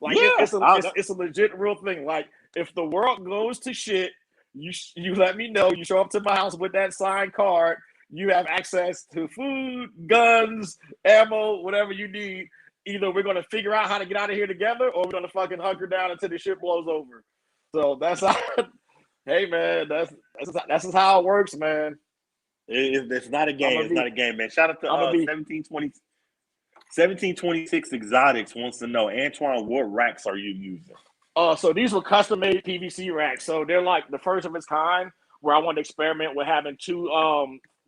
Like it's a legit real thing. Like if the world goes to shit, you let me know. You show up to my house with that signed card. You have access to food, guns, ammo, whatever you need. Either we're gonna figure out how to get out of here together, or we're gonna fucking hunker down until the shit blows over. So that's how. Hey man, that's how it works, man. It's not a game. It's not a game, man. Shout out to 1726 Exotics wants to know, Antoine, what racks are you using? So these were custom made PVC racks. So they're like the first of its kind. Where I wanted to experiment with having two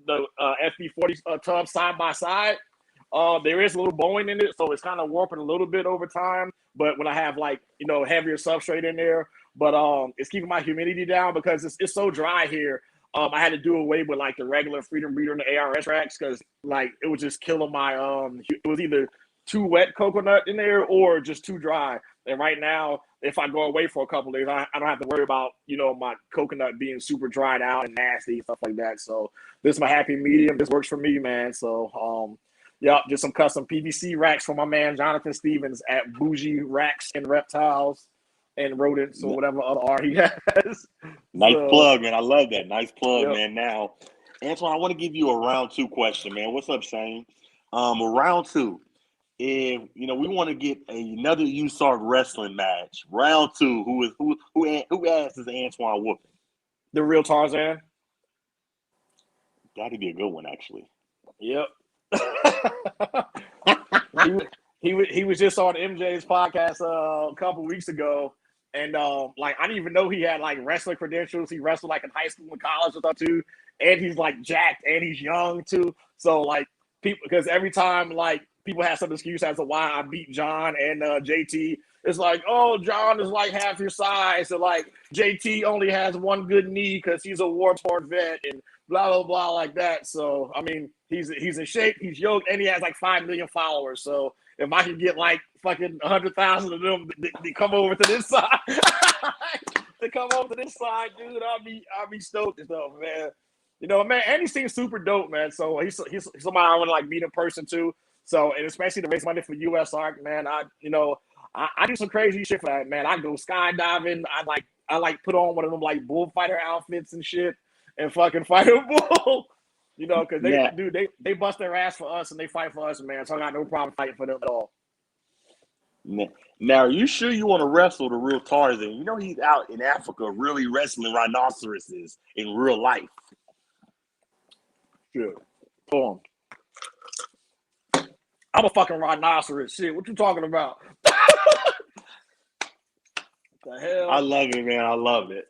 the FB40 tubs side by side. There is a little bowing in it, so it's kind of warping a little bit over time. But when I have heavier substrate in there, but it's keeping my humidity down because it's so dry here. I had to do away with like the regular Freedom Breeder and the ARS racks because like it was just killing my it was either too wet coconut in there or just too dry. And right now, if I go away for a couple of days, I don't have to worry about my coconut being super dried out and nasty and stuff like that. So this is my happy medium. This works for me, man. So just some custom PVC racks for my man Jonathan Stevens at Bougie Racks and Reptiles and Rodents or whatever other R he has. Nice plug, man. I love that. Nice plug, man. Now, Antoine, I want to give you a round two question, man. What's up, Shane? Round two. If we want to get another USARC wrestling match, round two, who asks is Antoine whooping? The real Tarzan. That'd be a good one, actually. Yep. he was just on MJ's podcast a couple weeks ago, and I didn't even know he had like wrestling credentials. He wrestled like in high school and college and stuff too, and he's like jacked and he's young too. So like people, because every time like people have some excuse as to why I beat John and JT. It's like, oh, John is like half your size, and like JT only has one good knee because he's a war-torn vet, and blah blah blah like that. So I mean, he's in shape, he's yoked, and he has like 5 million followers. So if I can get like fucking 100,000 of them to come over to this side, dude, I'll be stoked and stuff, man. Man, and he seems super dope, man. So he's somebody I want to like meet in person too. So, and especially to raise money for USARC, man. I do some crazy shit for that, man. I go skydiving. I like put on one of them like bullfighter outfits and shit and fucking fight a bull. Because they bust their ass for us and they fight for us, man. So I got no problem fighting for them at all. Now, are you sure you want to wrestle the real Tarzan? He's out in Africa really wrestling rhinoceroses in real life. Sure. Pull him. I'm a fucking rhinoceros. Shit, what you talking about? The hell? I love it, man. I love it.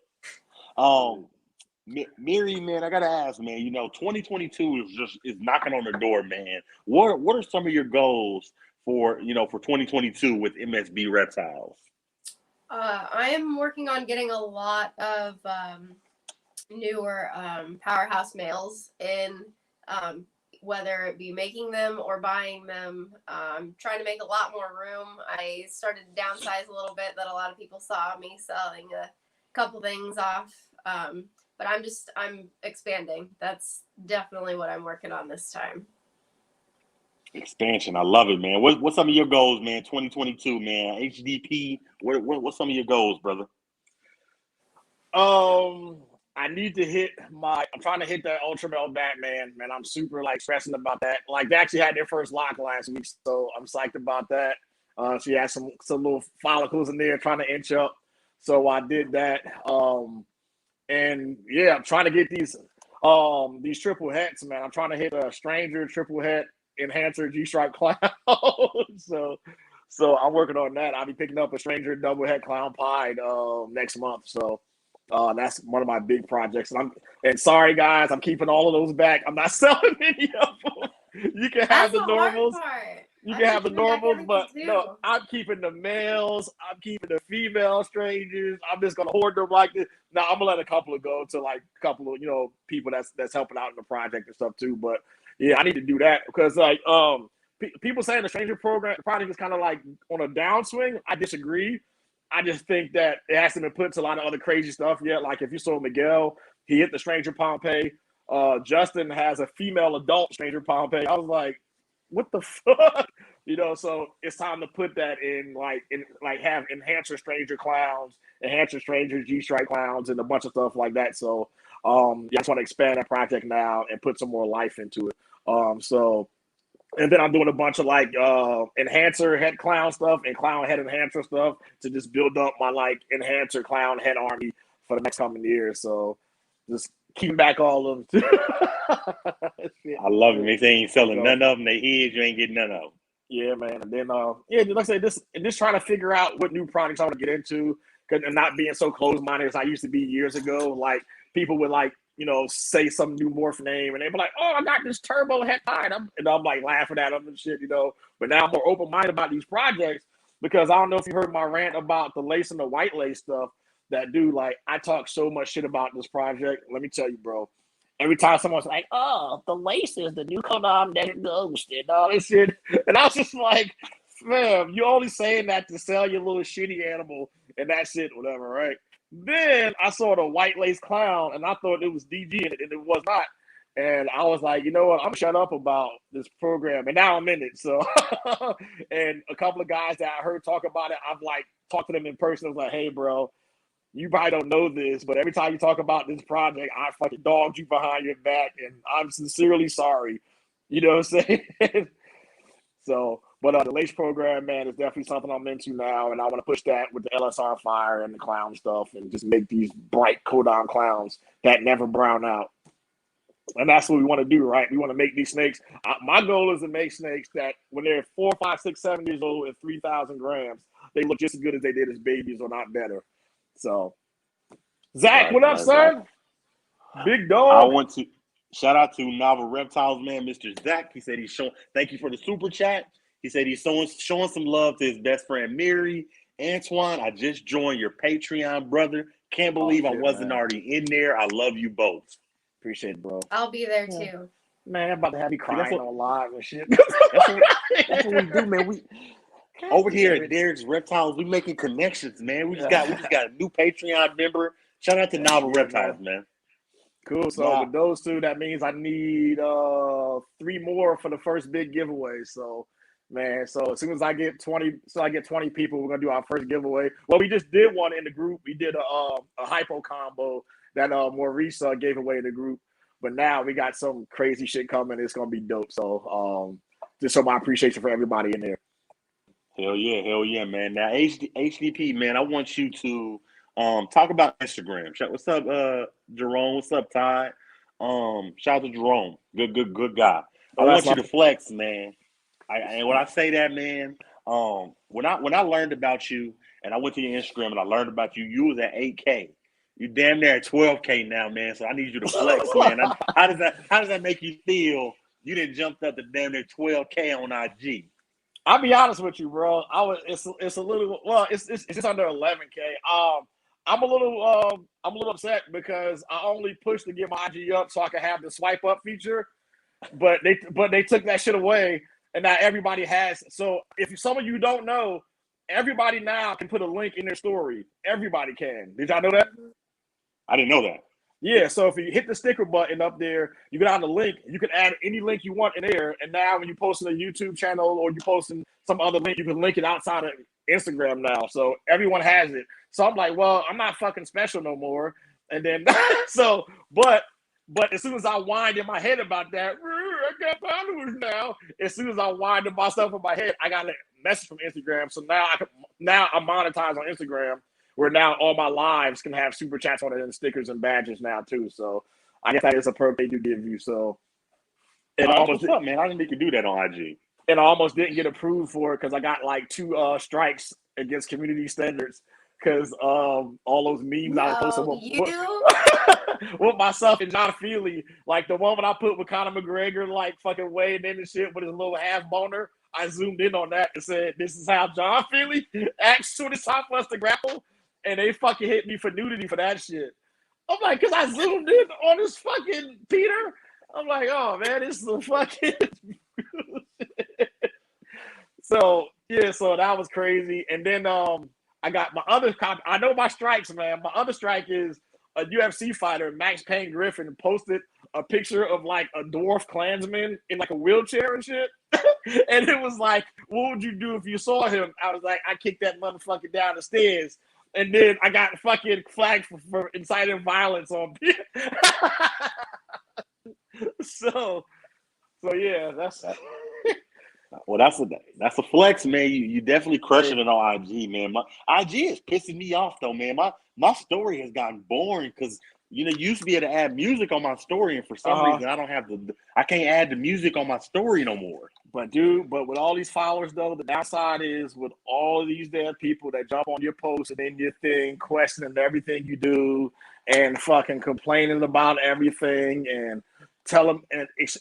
Miri, man, I gotta ask, man. 2022 is knocking on the door, man. What are some of your goals for 2022 with MSB Reptiles? I am working on getting a lot of newer powerhouse males in. Whether it be making them or buying them, trying to make a lot more room. I started to downsize a little bit that a lot of people saw me selling a couple things off. But I'm expanding. That's definitely what I'm working on this time. Expansion. I love it, man. What's some of your goals, man? 2022, man. HDP. What's some of your goals, brother? I need to hit I'm trying to hit that Ultra Male Batman, man. I'm super stressing about that. They actually had their first lock last week, so I'm psyched about that. She had some little follicles in there trying to inch up. So I did that. And yeah, I'm trying to get these triple hets, man. I'm trying to hit a Stranger triple het enhancer G-Stripe Cloud. So So I'm working on that. I'll be picking up a Stranger Double Head Clown Pie next month. So that's one of my big projects. And sorry guys, I'm keeping all of those back. I'm not selling any of them. You can have the normals. You can have the normals, but no, I'm keeping the males. I'm keeping the female strangers. I'm just gonna hoard them like this. Now I'm gonna let a couple of go to like a couple of people that's helping out in the project and stuff too. But yeah, I need to do that because like people saying the stranger project is kind of like on a downswing. I disagree. I just think that it hasn't been put to a lot of other crazy stuff yet. Like if you saw Miguel, he hit the stranger Pompeii. Justin has a female adult stranger Pompeii. I was like, what the fuck? So it's time to put that in have enhancer stranger clowns, enhancer stranger G-Strike clowns, and a bunch of stuff like that. So I just want to expand that project now and put some more life into it. And then I'm doing a bunch of like enhancer head clown stuff and clown head enhancer stuff to just build up my like enhancer clown head army for the next coming years. So just keeping back all of them. I love it. They ain't selling none of them. They heads, you ain't getting none of them. Yeah, man. And then like I say, just trying to figure out what new projects I want to get into, and not being so closed-minded as I used to be years ago. Like people would like say some new morph name, and they'd be like, "Oh, I got this turbo head pie," and I'm like laughing at them and shit, But now I'm more open-minded about these projects because I don't know if you heard my rant about the lace and the white lace stuff. That dude, like, I talk so much shit about this project. Let me tell you, bro. Every time someone's like, "Oh, the lace is the new condom that ghosted," all this shit, and I was just like, "Fam, you only saying that to sell your little shitty animal and that shit, whatever, right?" Then I saw the white lace clown, and I thought it was DG, and it was not. And I was like, you know what? I'm gonna shut up about this program, and now I'm in it. So, and a couple of guys that I heard talk about it, I've like talked to them in person. I was like, "Hey, bro, you probably don't know this, but every time you talk about this project, I fucking dogged you behind your back, and I'm sincerely sorry." You know what I'm saying? So, but the lace program, man, is definitely something I'm into now, and I want to push that with the LSR fire and the clown stuff, and just make these bright codon clowns that never brown out. And that's what we want to do, right? We want to make these snakes. My goal is to make snakes that when they're 4, 5, 6, 7 years old and 3,000 grams, they look just as good as they did as babies, or not better. So, Zach, what up, son? Big dog. I want to shout out to Novel Reptiles, man, Mr. Zach. He said he's showing. Thank you for the super chat. He said he's showing some love to his best friend Miri. Antoine, I just joined your Patreon, brother. Can't believe I wasn't already in there. I love you both. Appreciate it, bro. I'll be there too. Man, I'm about to have you crying on live and shit. That's what we do, man. We over here at Derek's Reptiles, we making connections, man. We just got a new Patreon member. Shout out to Novel Reptiles, man. Cool. So with those two, that means I need 3 more for the first big giveaway. So, man, so as soon as I get 20, people, we're gonna do our first giveaway. Well, we just did one in the group. We did a hypo combo that Maurice gave away in the group. But now we got some crazy shit coming. It's gonna be dope. So just show my appreciation for everybody in there. Hell yeah, man. Now HDP, man, I want you to talk about Instagram. What's up, Jerome? What's up, Todd? Shout out to Jerome. Good guy. I want you to flex, man. And when I say that, man, when I learned about you and I went to your Instagram and I learned about you, you was at 8K. You damn near at 12K now, man. So I need you to flex, man. How does that make you feel? You didn't jump up to damn near 12K on IG. I'll be honest with you, bro. It's a little, well, it's just under 11K. I'm a little upset because I only pushed to get my IG up so I could have the swipe up feature, but they took that shit away, and now everybody has. So if some of you don't know, everybody now can put a link in their story. Everybody can. Did y'all know that? I didn't know that. Yeah, so if you hit the sticker button up there, you go down the link, you can add any link you want in there. And now when you post in a YouTube channel or you posting some other link, you can link it outside of Instagram now. So everyone has it. So I'm like, well, I'm not fucking special no more. And then but as soon as I whined in my head about that, I got followers now. As soon as I whined in myself in my head, I got a message from Instagram. So now I'm monetized on Instagram, where now all my lives can have super chats on it and stickers and badges now too. So I guess that is a perk they do give you. So what's up, man? I didn't think you could do that on IG. and I almost didn't get approved for it because I got like 2 strikes against community standards because all those memes I was posting with myself and John Feely, like the one when I put with Conor McGregor, like fucking weighing in and shit with his little half boner. I zoomed in on that and said, "This is how John Feely acts when it's time for us to grapple," and they fucking hit me for nudity for that shit. I'm like, because I zoomed in on this fucking Peter. I'm like, oh man, this is a fucking. So yeah, so that was crazy. And then I got my other copy. I know my strikes, man. My other strike is a UFC fighter, Max Payne Griffin, posted a picture of like a dwarf Klansman in like a wheelchair and shit. And it was like, what would you do if you saw him? I was like, I kicked that motherfucker down the stairs. And then I got fucking flagged for inciting violence on. So yeah, that's. Well, that's a flex, man. You definitely crushing it on IG, man. My IG is pissing me off though, man. My story has gotten boring because you used to be able to add music on my story, and for some reason I can't add the music on my story no more. But with all these followers though, the downside is with all of these damn people that jump on your posts and in your thing, questioning everything you do and fucking complaining about everything and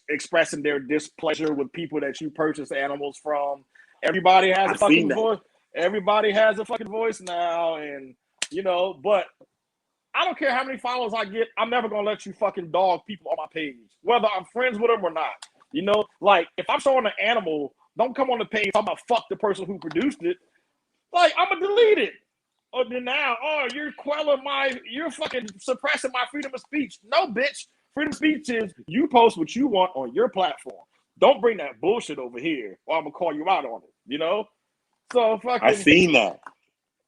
expressing their displeasure with people that you purchase animals from. Everybody has a fucking voice. Everybody has a fucking voice now, and but I don't care how many followers I get. I'm never gonna let you fucking dog people on my page, whether I'm friends with them or not. Like if I'm showing an animal, don't come on the page talking about fuck the person who produced it. Like I'm gonna delete it. Or then now, you're fucking suppressing my freedom of speech. No, bitch. Freedom of speech is you post what you want on your platform. Don't bring that bullshit over here, or I'm gonna call you out on it. So fucking. I seen that.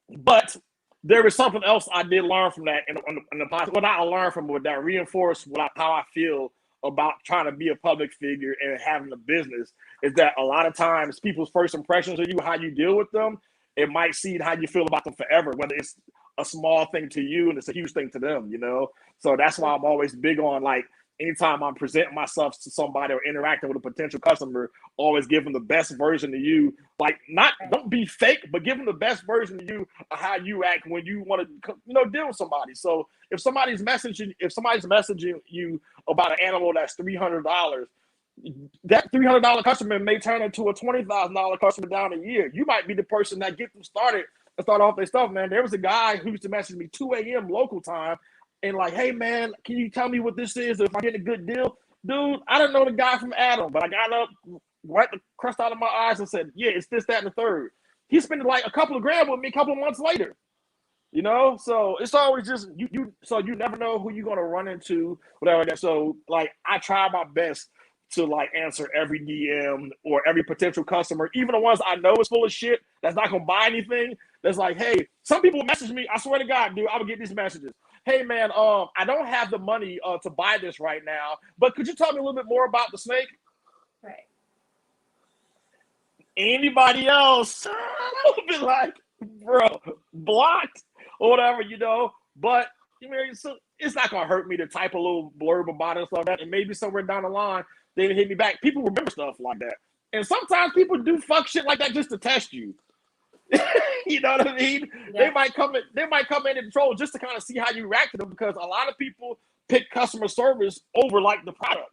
But there is something else I did learn from that in the podcast. What I learned from it that reinforced how I feel about trying to be a public figure and having a business is that a lot of times people's first impressions of you, how you deal with them, it might seed how you feel about them forever, whether it's a small thing to you and it's a huge thing to them, So that's why I'm always big on, like, anytime I'm presenting myself to somebody or interacting with a potential customer, always give them the best version of you. Like, don't be fake, but give them the best version of you of how you act when you want to, deal with somebody. So if somebody's messaging you about an animal that's $300, that $300 customer may turn into a $20,000 customer down a year. You might be the person that get them started and start off their stuff, man. There was a guy who used to message me 2 a.m. local time and like, hey, man, can you tell me what this is if I get a good deal? Dude, I don't know the guy from Adam, but I got up, wiped the crust out of my eyes and said, yeah, it's this, that, and the third. He spent like a couple of grand with me a couple of months later. So it's always just so you never know who you're gonna run into, whatever that. So like I try my best to like answer every DM or every potential customer, even the ones I know is full of shit that's not gonna buy anything. That's like, hey, some people message me. I swear to God, dude, I would get these messages. Hey man, I don't have the money to buy this right now, but could you tell me a little bit more about the snake? Right. Anybody else? I would be like, bro, blocked or whatever, But it's not gonna hurt me to type a little blurb about it and stuff like that, and maybe somewhere down the line they hit me back. People remember stuff like that, and sometimes people do fuck shit like that just to test you. You know what I mean? Yeah. They might come in and troll just to kind of see how you react to them, because a lot of people pick customer service over like the product.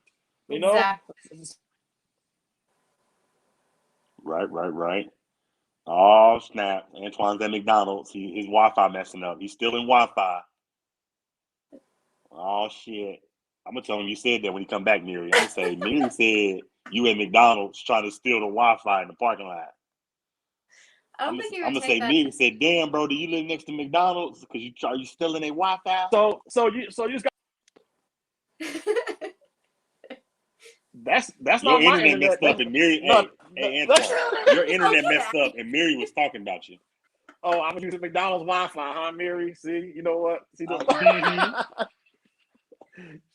Exactly. Right. Oh snap! Antoine's at McDonald's. His Wi-Fi messing up. He's still in Wi-Fi. Oh shit! I'm gonna tell him you said that when he come back, Miri. I'm gonna say Miri said you at McDonald's trying to steal the Wi-Fi in the parking lot. I'm gonna say Miri said, "Damn, bro, do you live next to McDonald's? Because are you stealing their Wi-Fi?" So you just got. That's your not my internet messed up, and Miri. Hey, Antoine, your internet messed up, and Miri was talking about you. Oh, I'm using McDonald's Wi-Fi, huh, Miri? See, you know what? See,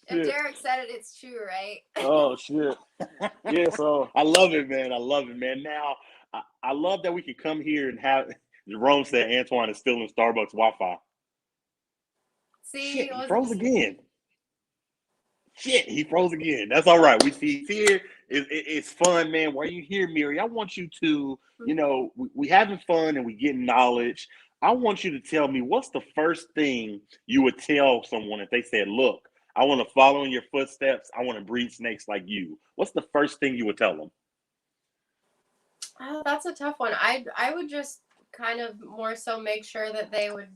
if Derek said it, it's true, right? Oh shit! Yeah, so I love it, man. Now, I love that we can come here and have. Jerome said Antoine is stealing Starbucks Wi-Fi. See, he froze again. Shit, he froze again. That's all right. He's here. it's fun, man. While you here, Miri, I want you to, we having fun and we getting knowledge. I want you to tell me what's the first thing you would tell someone if they said, "Look, I want to follow in your footsteps. I want to breed snakes like you." What's the first thing you would tell them? Oh, that's a tough one. I would just kind of more so make sure that they would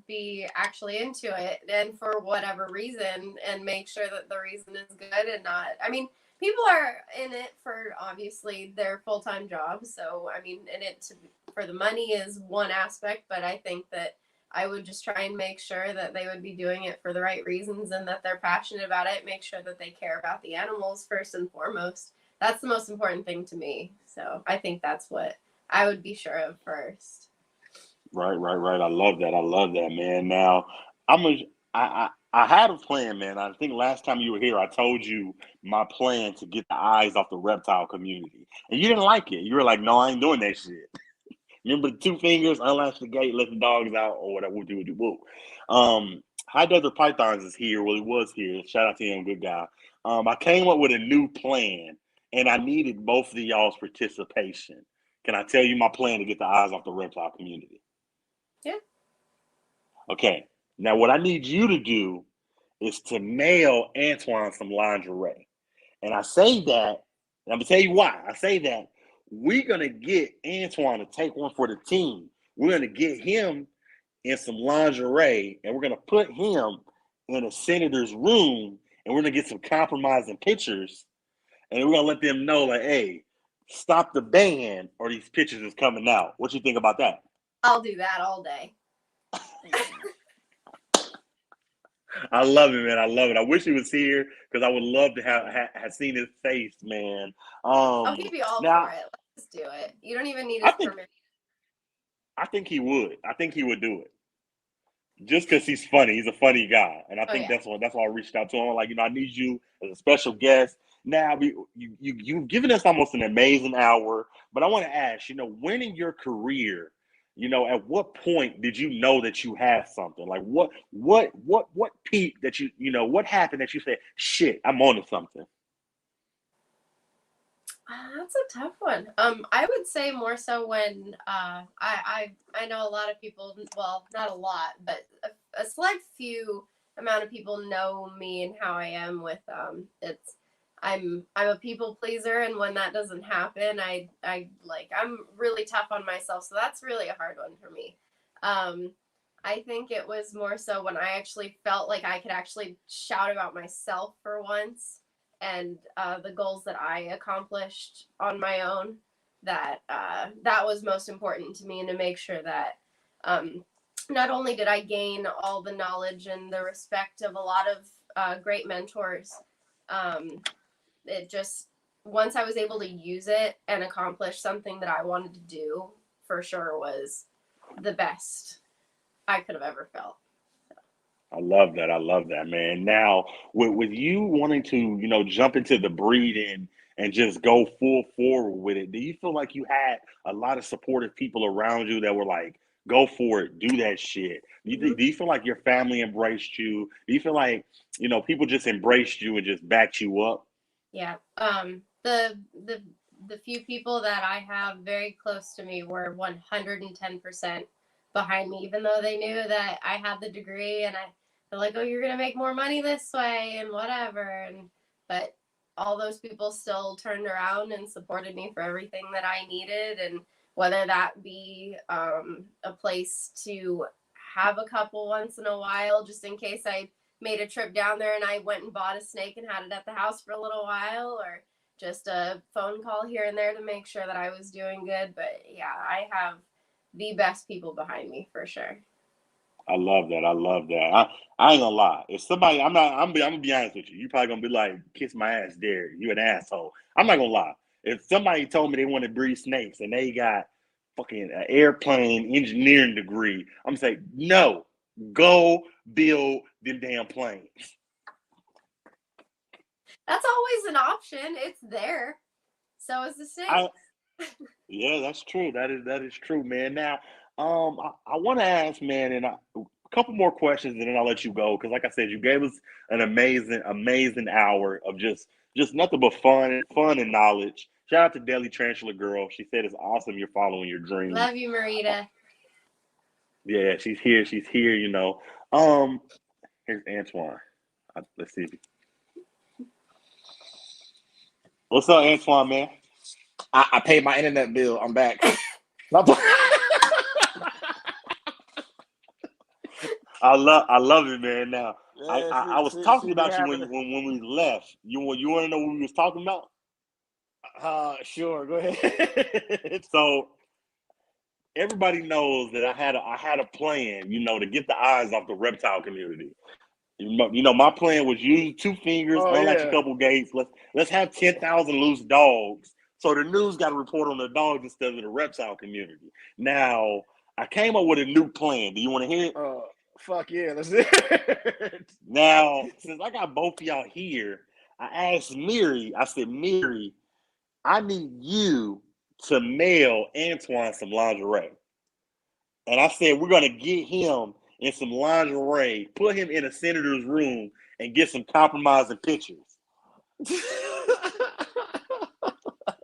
be actually into it, and for whatever reason, and make sure that the reason is good and not. I mean, people are in it for obviously their full-time job, so I mean, for the money is one aspect, but I think that I would just try and make sure that they would be doing it for the right reasons and that they're passionate about it. Make sure that they care about the animals first and foremost. That's the most important thing to me. So I think that's what I would be sure of first. Right, right, right. I love that. I love that, man. Now, I'm a, I had a plan, man. I think last time you were here, I told you my plan to get the eyes off the reptile community, and you didn't like it. You were like, "No, I ain't doing that shit." Remember the two fingers, unlatch the gate, let the dogs out, or whatever. Woo. High Desert Pythons is here. Well, he was here. Shout out to him, good guy. I came up with a new plan, and I needed both of y'all's participation. Can I tell you my plan to get the eyes off the reptile community? Yeah. Okay. Now, what I need you to do is to mail Antoine some lingerie. And I say that, and I'm going to tell you why. I say that we're going to get Antoine to take one for the team. We're going to get him in some lingerie, and we're going to put him in a senator's room, and we're going to get some compromising pictures, and we're going to let them know, like, hey, stop the ban or these pictures is coming out. What you think about that? I'll do that all day. I love it, man. I love it. I wish he was here because I would love to have seen his face, man. I'll give you all Now, for it. Let's do it. You don't even need I his think permission. I think he would. I think he would do it just because he's funny. He's a funny guy, and I Oh think yeah. that's why I reached out to him. Like, I need you as a special guest. Now, you've given us almost an amazing hour, but I want to ask, when in your career, at what point did you know that you had something? Like, what peak that what happened that you said, shit, I'm onto something? That's a tough one. I would say more so when I know a lot of people. Well, not a lot, but a select few amount of people know me and how I am with it's. I'm a people pleaser, and when that doesn't happen, I'm really tough on myself. So that's really a hard one for me. I think it was more so when I actually felt like I could actually shout about myself for once and the goals that I accomplished on my own. That was most important to me, and to make sure that not only did I gain all the knowledge and the respect of a lot of great mentors, it just once I was able to use it and accomplish something that I wanted to do, for sure was the best I could have ever felt. I love that. I love that, man. Now, with you wanting to, jump into the breeding and just go full forward with it, do you feel like you had a lot of supportive people around you that were like, go for it, do that shit? Do you feel like your family embraced you? Do you feel like, people just embraced you and just backed you up? Yeah. The few people that I have very close to me were 110% behind me, even though they knew that I had the degree, and they're like, "Oh, you're gonna make more money this way and whatever." But all those people still turned around and supported me for everything that I needed, and whether that be a place to have a couple once in a while, just in case I made a trip down there and I went and bought a snake and had it at the house for a little while, or just a phone call here and there to make sure that I was doing good. But yeah, I have the best people behind me for sure. I love that. I love that. I ain't gonna lie. If somebody, I'm gonna be honest with you. You probably gonna be like, kiss my ass, Derek. You an asshole. I'm not gonna lie. If somebody told me they want to breed snakes and they got fucking an airplane engineering degree, I'm gonna say no. Go build them damn planes. That's always an option. It's there. So is the snake. Yeah, that's true. That is true, man. Now, I want to ask, man, and couple more questions, and then I'll let you go. Because, like I said, you gave us an amazing hour of just nothing but fun and knowledge. Shout out to Deli Tarantula Girl. She said it's awesome you're following your dreams. Love you, Marita. Yeah, she's here. You know. Here's Antoine. Let's see. What's up, Antoine, man? I paid my internet bill. I'm back. I love it, man. Now, Yeah, I was talking about you when we left. You want to know what we was talking about? Sure, go ahead. So everybody knows that I had a plan, you know, to get the eyes off the reptile community. You know, my plan was use 2 fingers, unlatch a couple gates. Let's have 10,000 loose dogs. So the news got to report on the dogs instead of the reptile community. Now, I came up with a new plan. Do you want to hear it? Fuck yeah, let's do it. Now, since I got both of y'all here, I asked Miri, I said, Miri, I need you to mail Antoine some lingerie. And I said, we're going to get him in some lingerie, put him in a senator's room, and get some compromising pictures.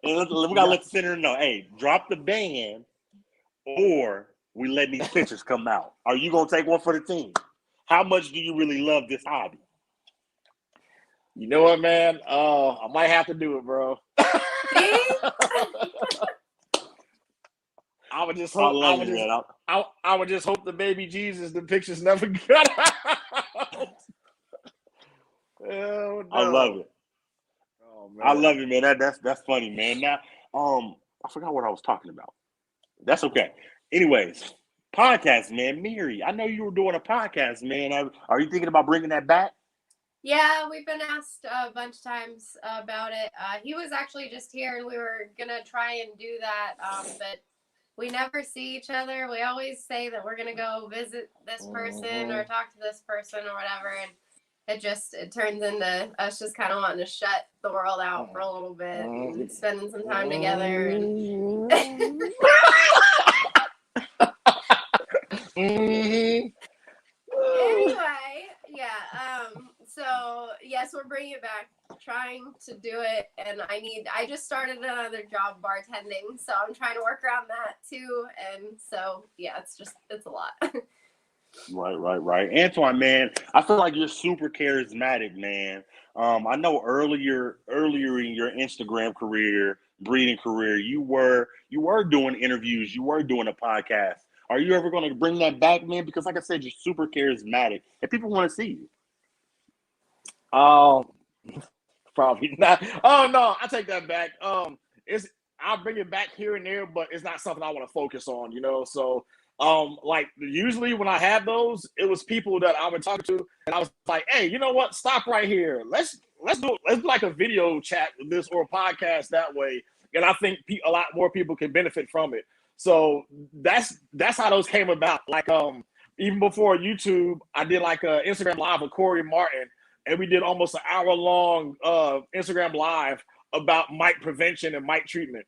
And we got to let the senator know, hey, drop the ban or we let these pictures come out. Are you going to take one for the team? How much do you really love this hobby? You know what, man? I might have to do it, bro. I would just hope. I would just hope the baby Jesus, the pictures never got out. Oh, no. I love it. Oh, man. I love it, man. That's funny, man. Now, I forgot what I was talking about. That's okay. Anyways, podcast, man. Miri, I know you were doing a podcast, man. Are you thinking about bringing that back? Yeah, we've been asked a bunch of times about it. He was actually just here, and we were gonna try and do that, but we never see each other. We always say that we're gonna go visit this person or talk to this person or whatever, and it turns into us just kind of wanting to shut the world out for a little bit and spending some time together. And anyway, yeah. So yes, we're bringing it back, trying to do it, and I just started another job bartending, so I'm trying to work around that too, and so yeah, it's a lot. Right. Antoine, man, I feel like you're super charismatic, man. I know earlier in your Instagram career, breeding career, you were doing interviews, you were doing a podcast. Are you ever going to bring that back, man? Because like I said, you're super charismatic, and people want to see you. Probably not. Oh no, I take that back. I'll bring it back here and there, but it's not something I want to focus on, you know. So like usually when I have those, it was people that I would talk to, and I was like, hey, you know what? Stop right here. Let's do like a video chat with this or a podcast that way. And I think a lot more people can benefit from it. So that's how those came about. Like even before YouTube, I did like a Instagram live with Corey Martin. And we did almost an hour-long Instagram live about mite prevention and mite treatment.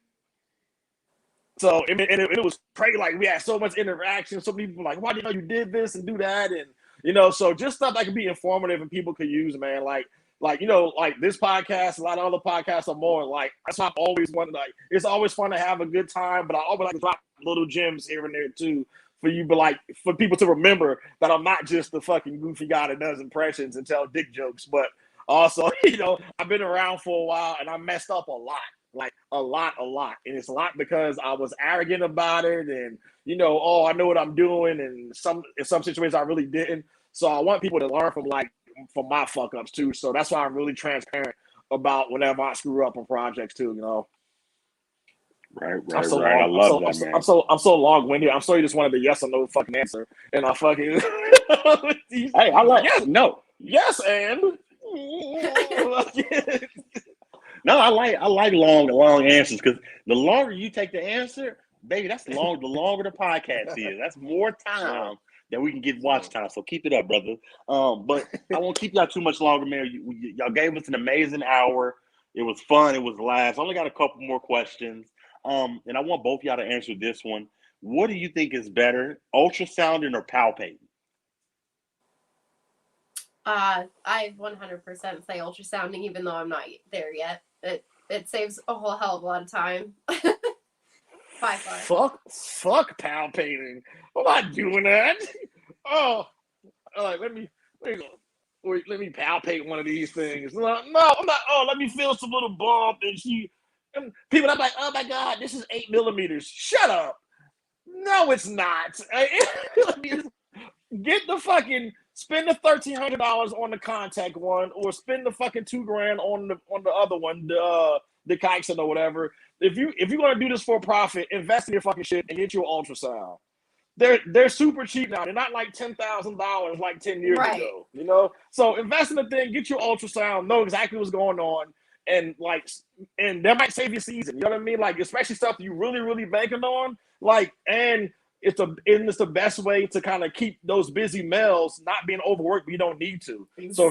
So it was crazy. Like we had so much interaction. So many people were like, "Why do you know you did this and do that?" And you know, so just stuff that could be informative and people could use, man. Like you know, like this podcast, a lot of other podcasts are more like that's why I've always wanted. Like it's always fun to have a good time, but I always like to drop little gems here and there too. For people to remember that I'm not just the fucking goofy guy that does impressions and tell dick jokes, but also, you know, I've been around for a while and I messed up a lot, like a lot. And it's a lot because I was arrogant about it and, you know, I know what I'm doing. And in some situations I really didn't. So I want people to learn from my fuck ups too. So that's why I'm really transparent about whenever I screw up on projects too, you know. Right. I love that, man. I'm so long-winded. I'm sorry you just wanted a yes or no fucking answer. And I fucking hey, I like yes, no. Yes, and no, I like long answers because the longer you take the answer, baby, the longer the podcast is. That's more time that we can get watch time. So keep it up, brother. But I won't keep y'all too much longer, man. Y'all gave us an amazing hour. It was fun. It was live. I only got a couple more questions. And I want both y'all to answer this one. What do you think is better, ultrasounding or palpating? I 100% say ultrasounding, even though I'm not there yet. It saves a whole hell of a lot of time. By far. Fuck palpating. I'm not doing that. Oh, all right, let me go. Wait, let me palpate one of these things. No, I'm not. Oh, let me feel some little bump. And people, I'm like, oh my God, this is 8 millimeters. Shut up. No, it's not. Get the fucking spend the $1,300 on the contact one, or spend the fucking $2,000 on the other one, the Kyxin or whatever. If you're gonna do this for a profit, invest in your fucking shit and get you an ultrasound. They're super cheap now. They're not like $10,000 like 10 years ago, you know? So invest in the thing, get your ultrasound, know exactly what's going on, and that might save your season. You know what I mean? Like, especially stuff you really, really banking on. Like, and it's the best way to kind of keep those busy males not being overworked, but you don't need to. Exactly. So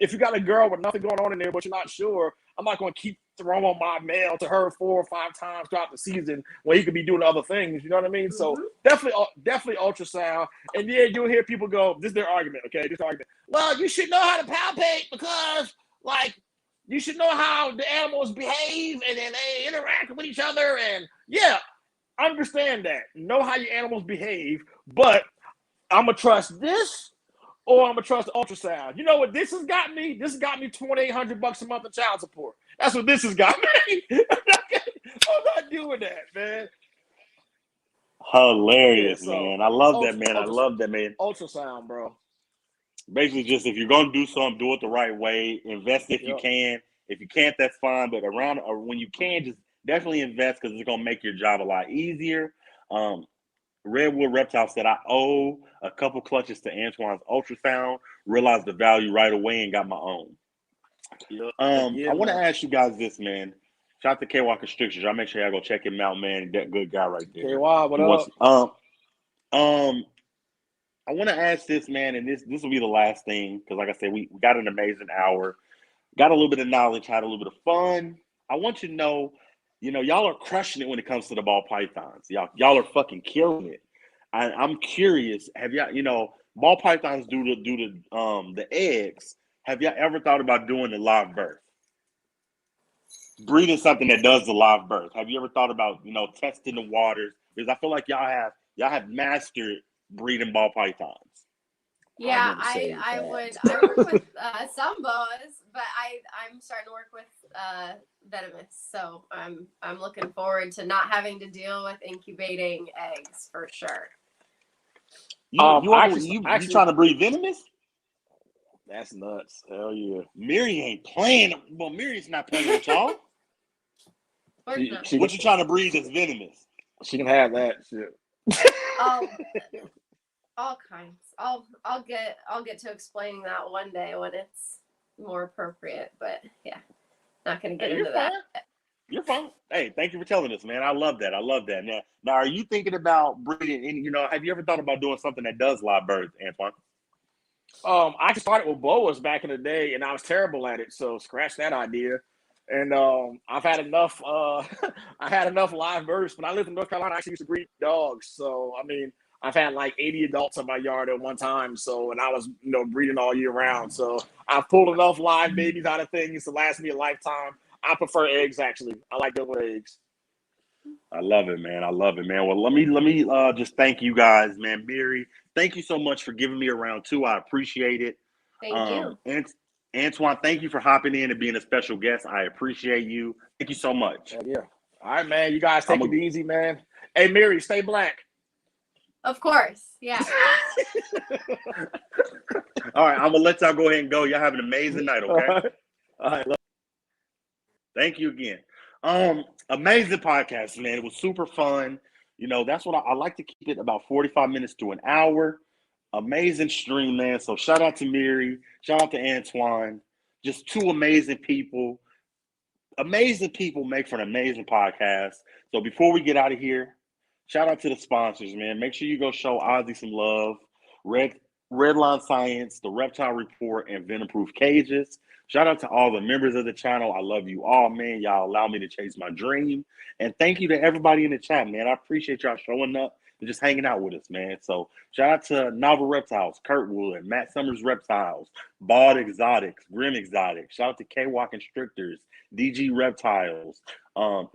if you got a girl with nothing going on in there, but you're not sure, I'm not going to keep throwing my male to her 4 or 5 times throughout the season when he could be doing other things. You know what I mean? Mm-hmm. So definitely ultrasound. And yeah, you'll hear people go, this is their argument, okay? This argument. Well, you should know how to palpate because, like, you should know how the animals behave and then they interact with each other. And yeah, understand that. Know how your animals behave, but I'm going to trust this or I'm going to trust the ultrasound. You know what this has got me? This has got me $2,800 a month in child support. That's what this has got me. I'm not doing that, man. Hilarious, man. I love that, man. I love that, man. Ultrasound, bro. Basically, just if you're going to do something, do it the right way. Invest if you can. If you can't, that's fine. But when you can, just definitely invest because it's going to make your job a lot easier. Redwood Reptile said, I owe a couple clutches to Antoine's ultrasound, realized the value right away and got my own. I want to ask you guys this, man. Shout out to KY Constrictions. Y'all make sure y'all go check him out, man. That good guy right there. KY, what up? I want to ask this, man, and this will be the last thing because, like I said, we got an amazing hour, got a little bit of knowledge, had a little bit of fun. I want you to know, y'all are crushing it when it comes to the ball pythons. Y'all are fucking killing it. I'm curious. Have y'all, ball pythons do the eggs. Have y'all ever thought about doing the live birth? Breeding something that does the live birth. Have you ever thought about, testing the waters? Because I feel like y'all have mastered breeding ball pythons. Yeah, I work with some boas, but I'm starting to work with venomous. So I'm looking forward to not having to deal with incubating eggs for sure. You trying to breed venomous? That's nuts. Hell yeah. Miri ain't playing. Well, Miri's not playing with y'all. What you trying to breed that's venomous? She can have that shit. All kinds. I'll get to explaining that one day when it's more appropriate. But yeah, not gonna get into that. You're fine. Hey, thank you for telling us, man. I love that. Now, are you thinking about breeding? And have you ever thought about doing something that does live birth, Antoine? I started with boas back in the day, and I was terrible at it. So scratch that idea. And I've had enough. I had enough live births. When I lived in North Carolina, I actually used to breed dogs. So I mean, I've had like 80 adults in my yard at one time. So, and I was breeding all year round. So I've pulled enough live babies out of things to last me a lifetime. I prefer eggs, actually. I like them with eggs. I love it, man. Well, let me just thank you guys, man. Miri, thank you so much for giving me a round 2. I appreciate it. Thank you. And Antoine, thank you for hopping in and being a special guest. I appreciate you. Thank you so much. Yeah. All right, man. You guys take it easy, man. Hey, Miri, stay black. Of course. Yeah. All right. I'm going to let y'all go ahead and go. Y'all have an amazing night, okay? All right. Thank you again. Amazing podcast, man. It was super fun. That's what I like to keep it about 45 minutes to an hour. Amazing stream, man. So shout out to Miri. Shout out to Antoine. Just two amazing people. Amazing people make for an amazing podcast. So before we get out of here, shout out to the sponsors, man. Make sure you go show Ozzy some love. Redline Science, The Reptile Report, and Venom-Proof Cages. Shout out to all the members of the channel. I love you all, man. Y'all allow me to chase my dream. And thank you to everybody in the chat, man. I appreciate y'all showing up, and just hanging out with us, man. So shout out to Novel Reptiles, Kurtwood, Matt Summers Reptiles, Bald Exotics, Grim Exotics. Shout out to K-Walk Instructors, DG Reptiles.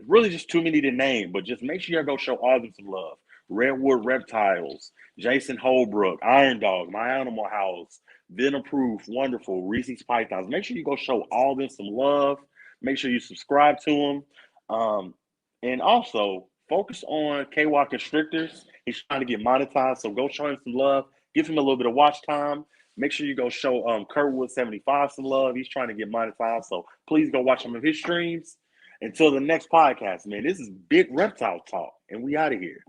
Really just too many to name, but just make sure you go show all of them some love. Redwood Reptiles, Jason Holbrook, Iron Dog, My Animal House, Venom Proof, Wonderful, Reese's Pythons. Make sure you go show all of them some love. Make sure you subscribe to them. And also focus on K-Walk Constrictors. He's trying to get monetized, so go show him some love. Give him a little bit of watch time. Make sure you go show Kurtwood75 some love. He's trying to get monetized, so please go watch some of his streams. Until the next podcast, man, this is Big Reptile Talk, and we out of here.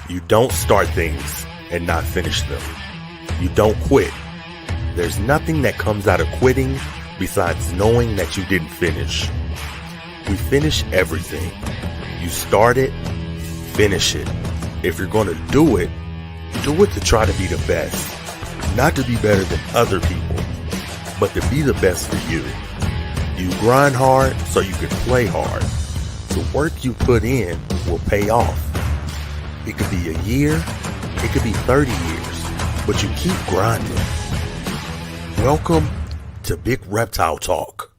You don't start things and not finish them. You don't quit. There's nothing that comes out of quitting besides knowing that you didn't finish. We finish everything. You start it, finish it. If you're going to do it to try to be the best. Not to be better than other people, but to be the best for you. You grind hard so you can play hard. The work you put in will pay off. It could be a year, it could be 30 years, but you keep grinding. Welcome to Big Reptile Talk.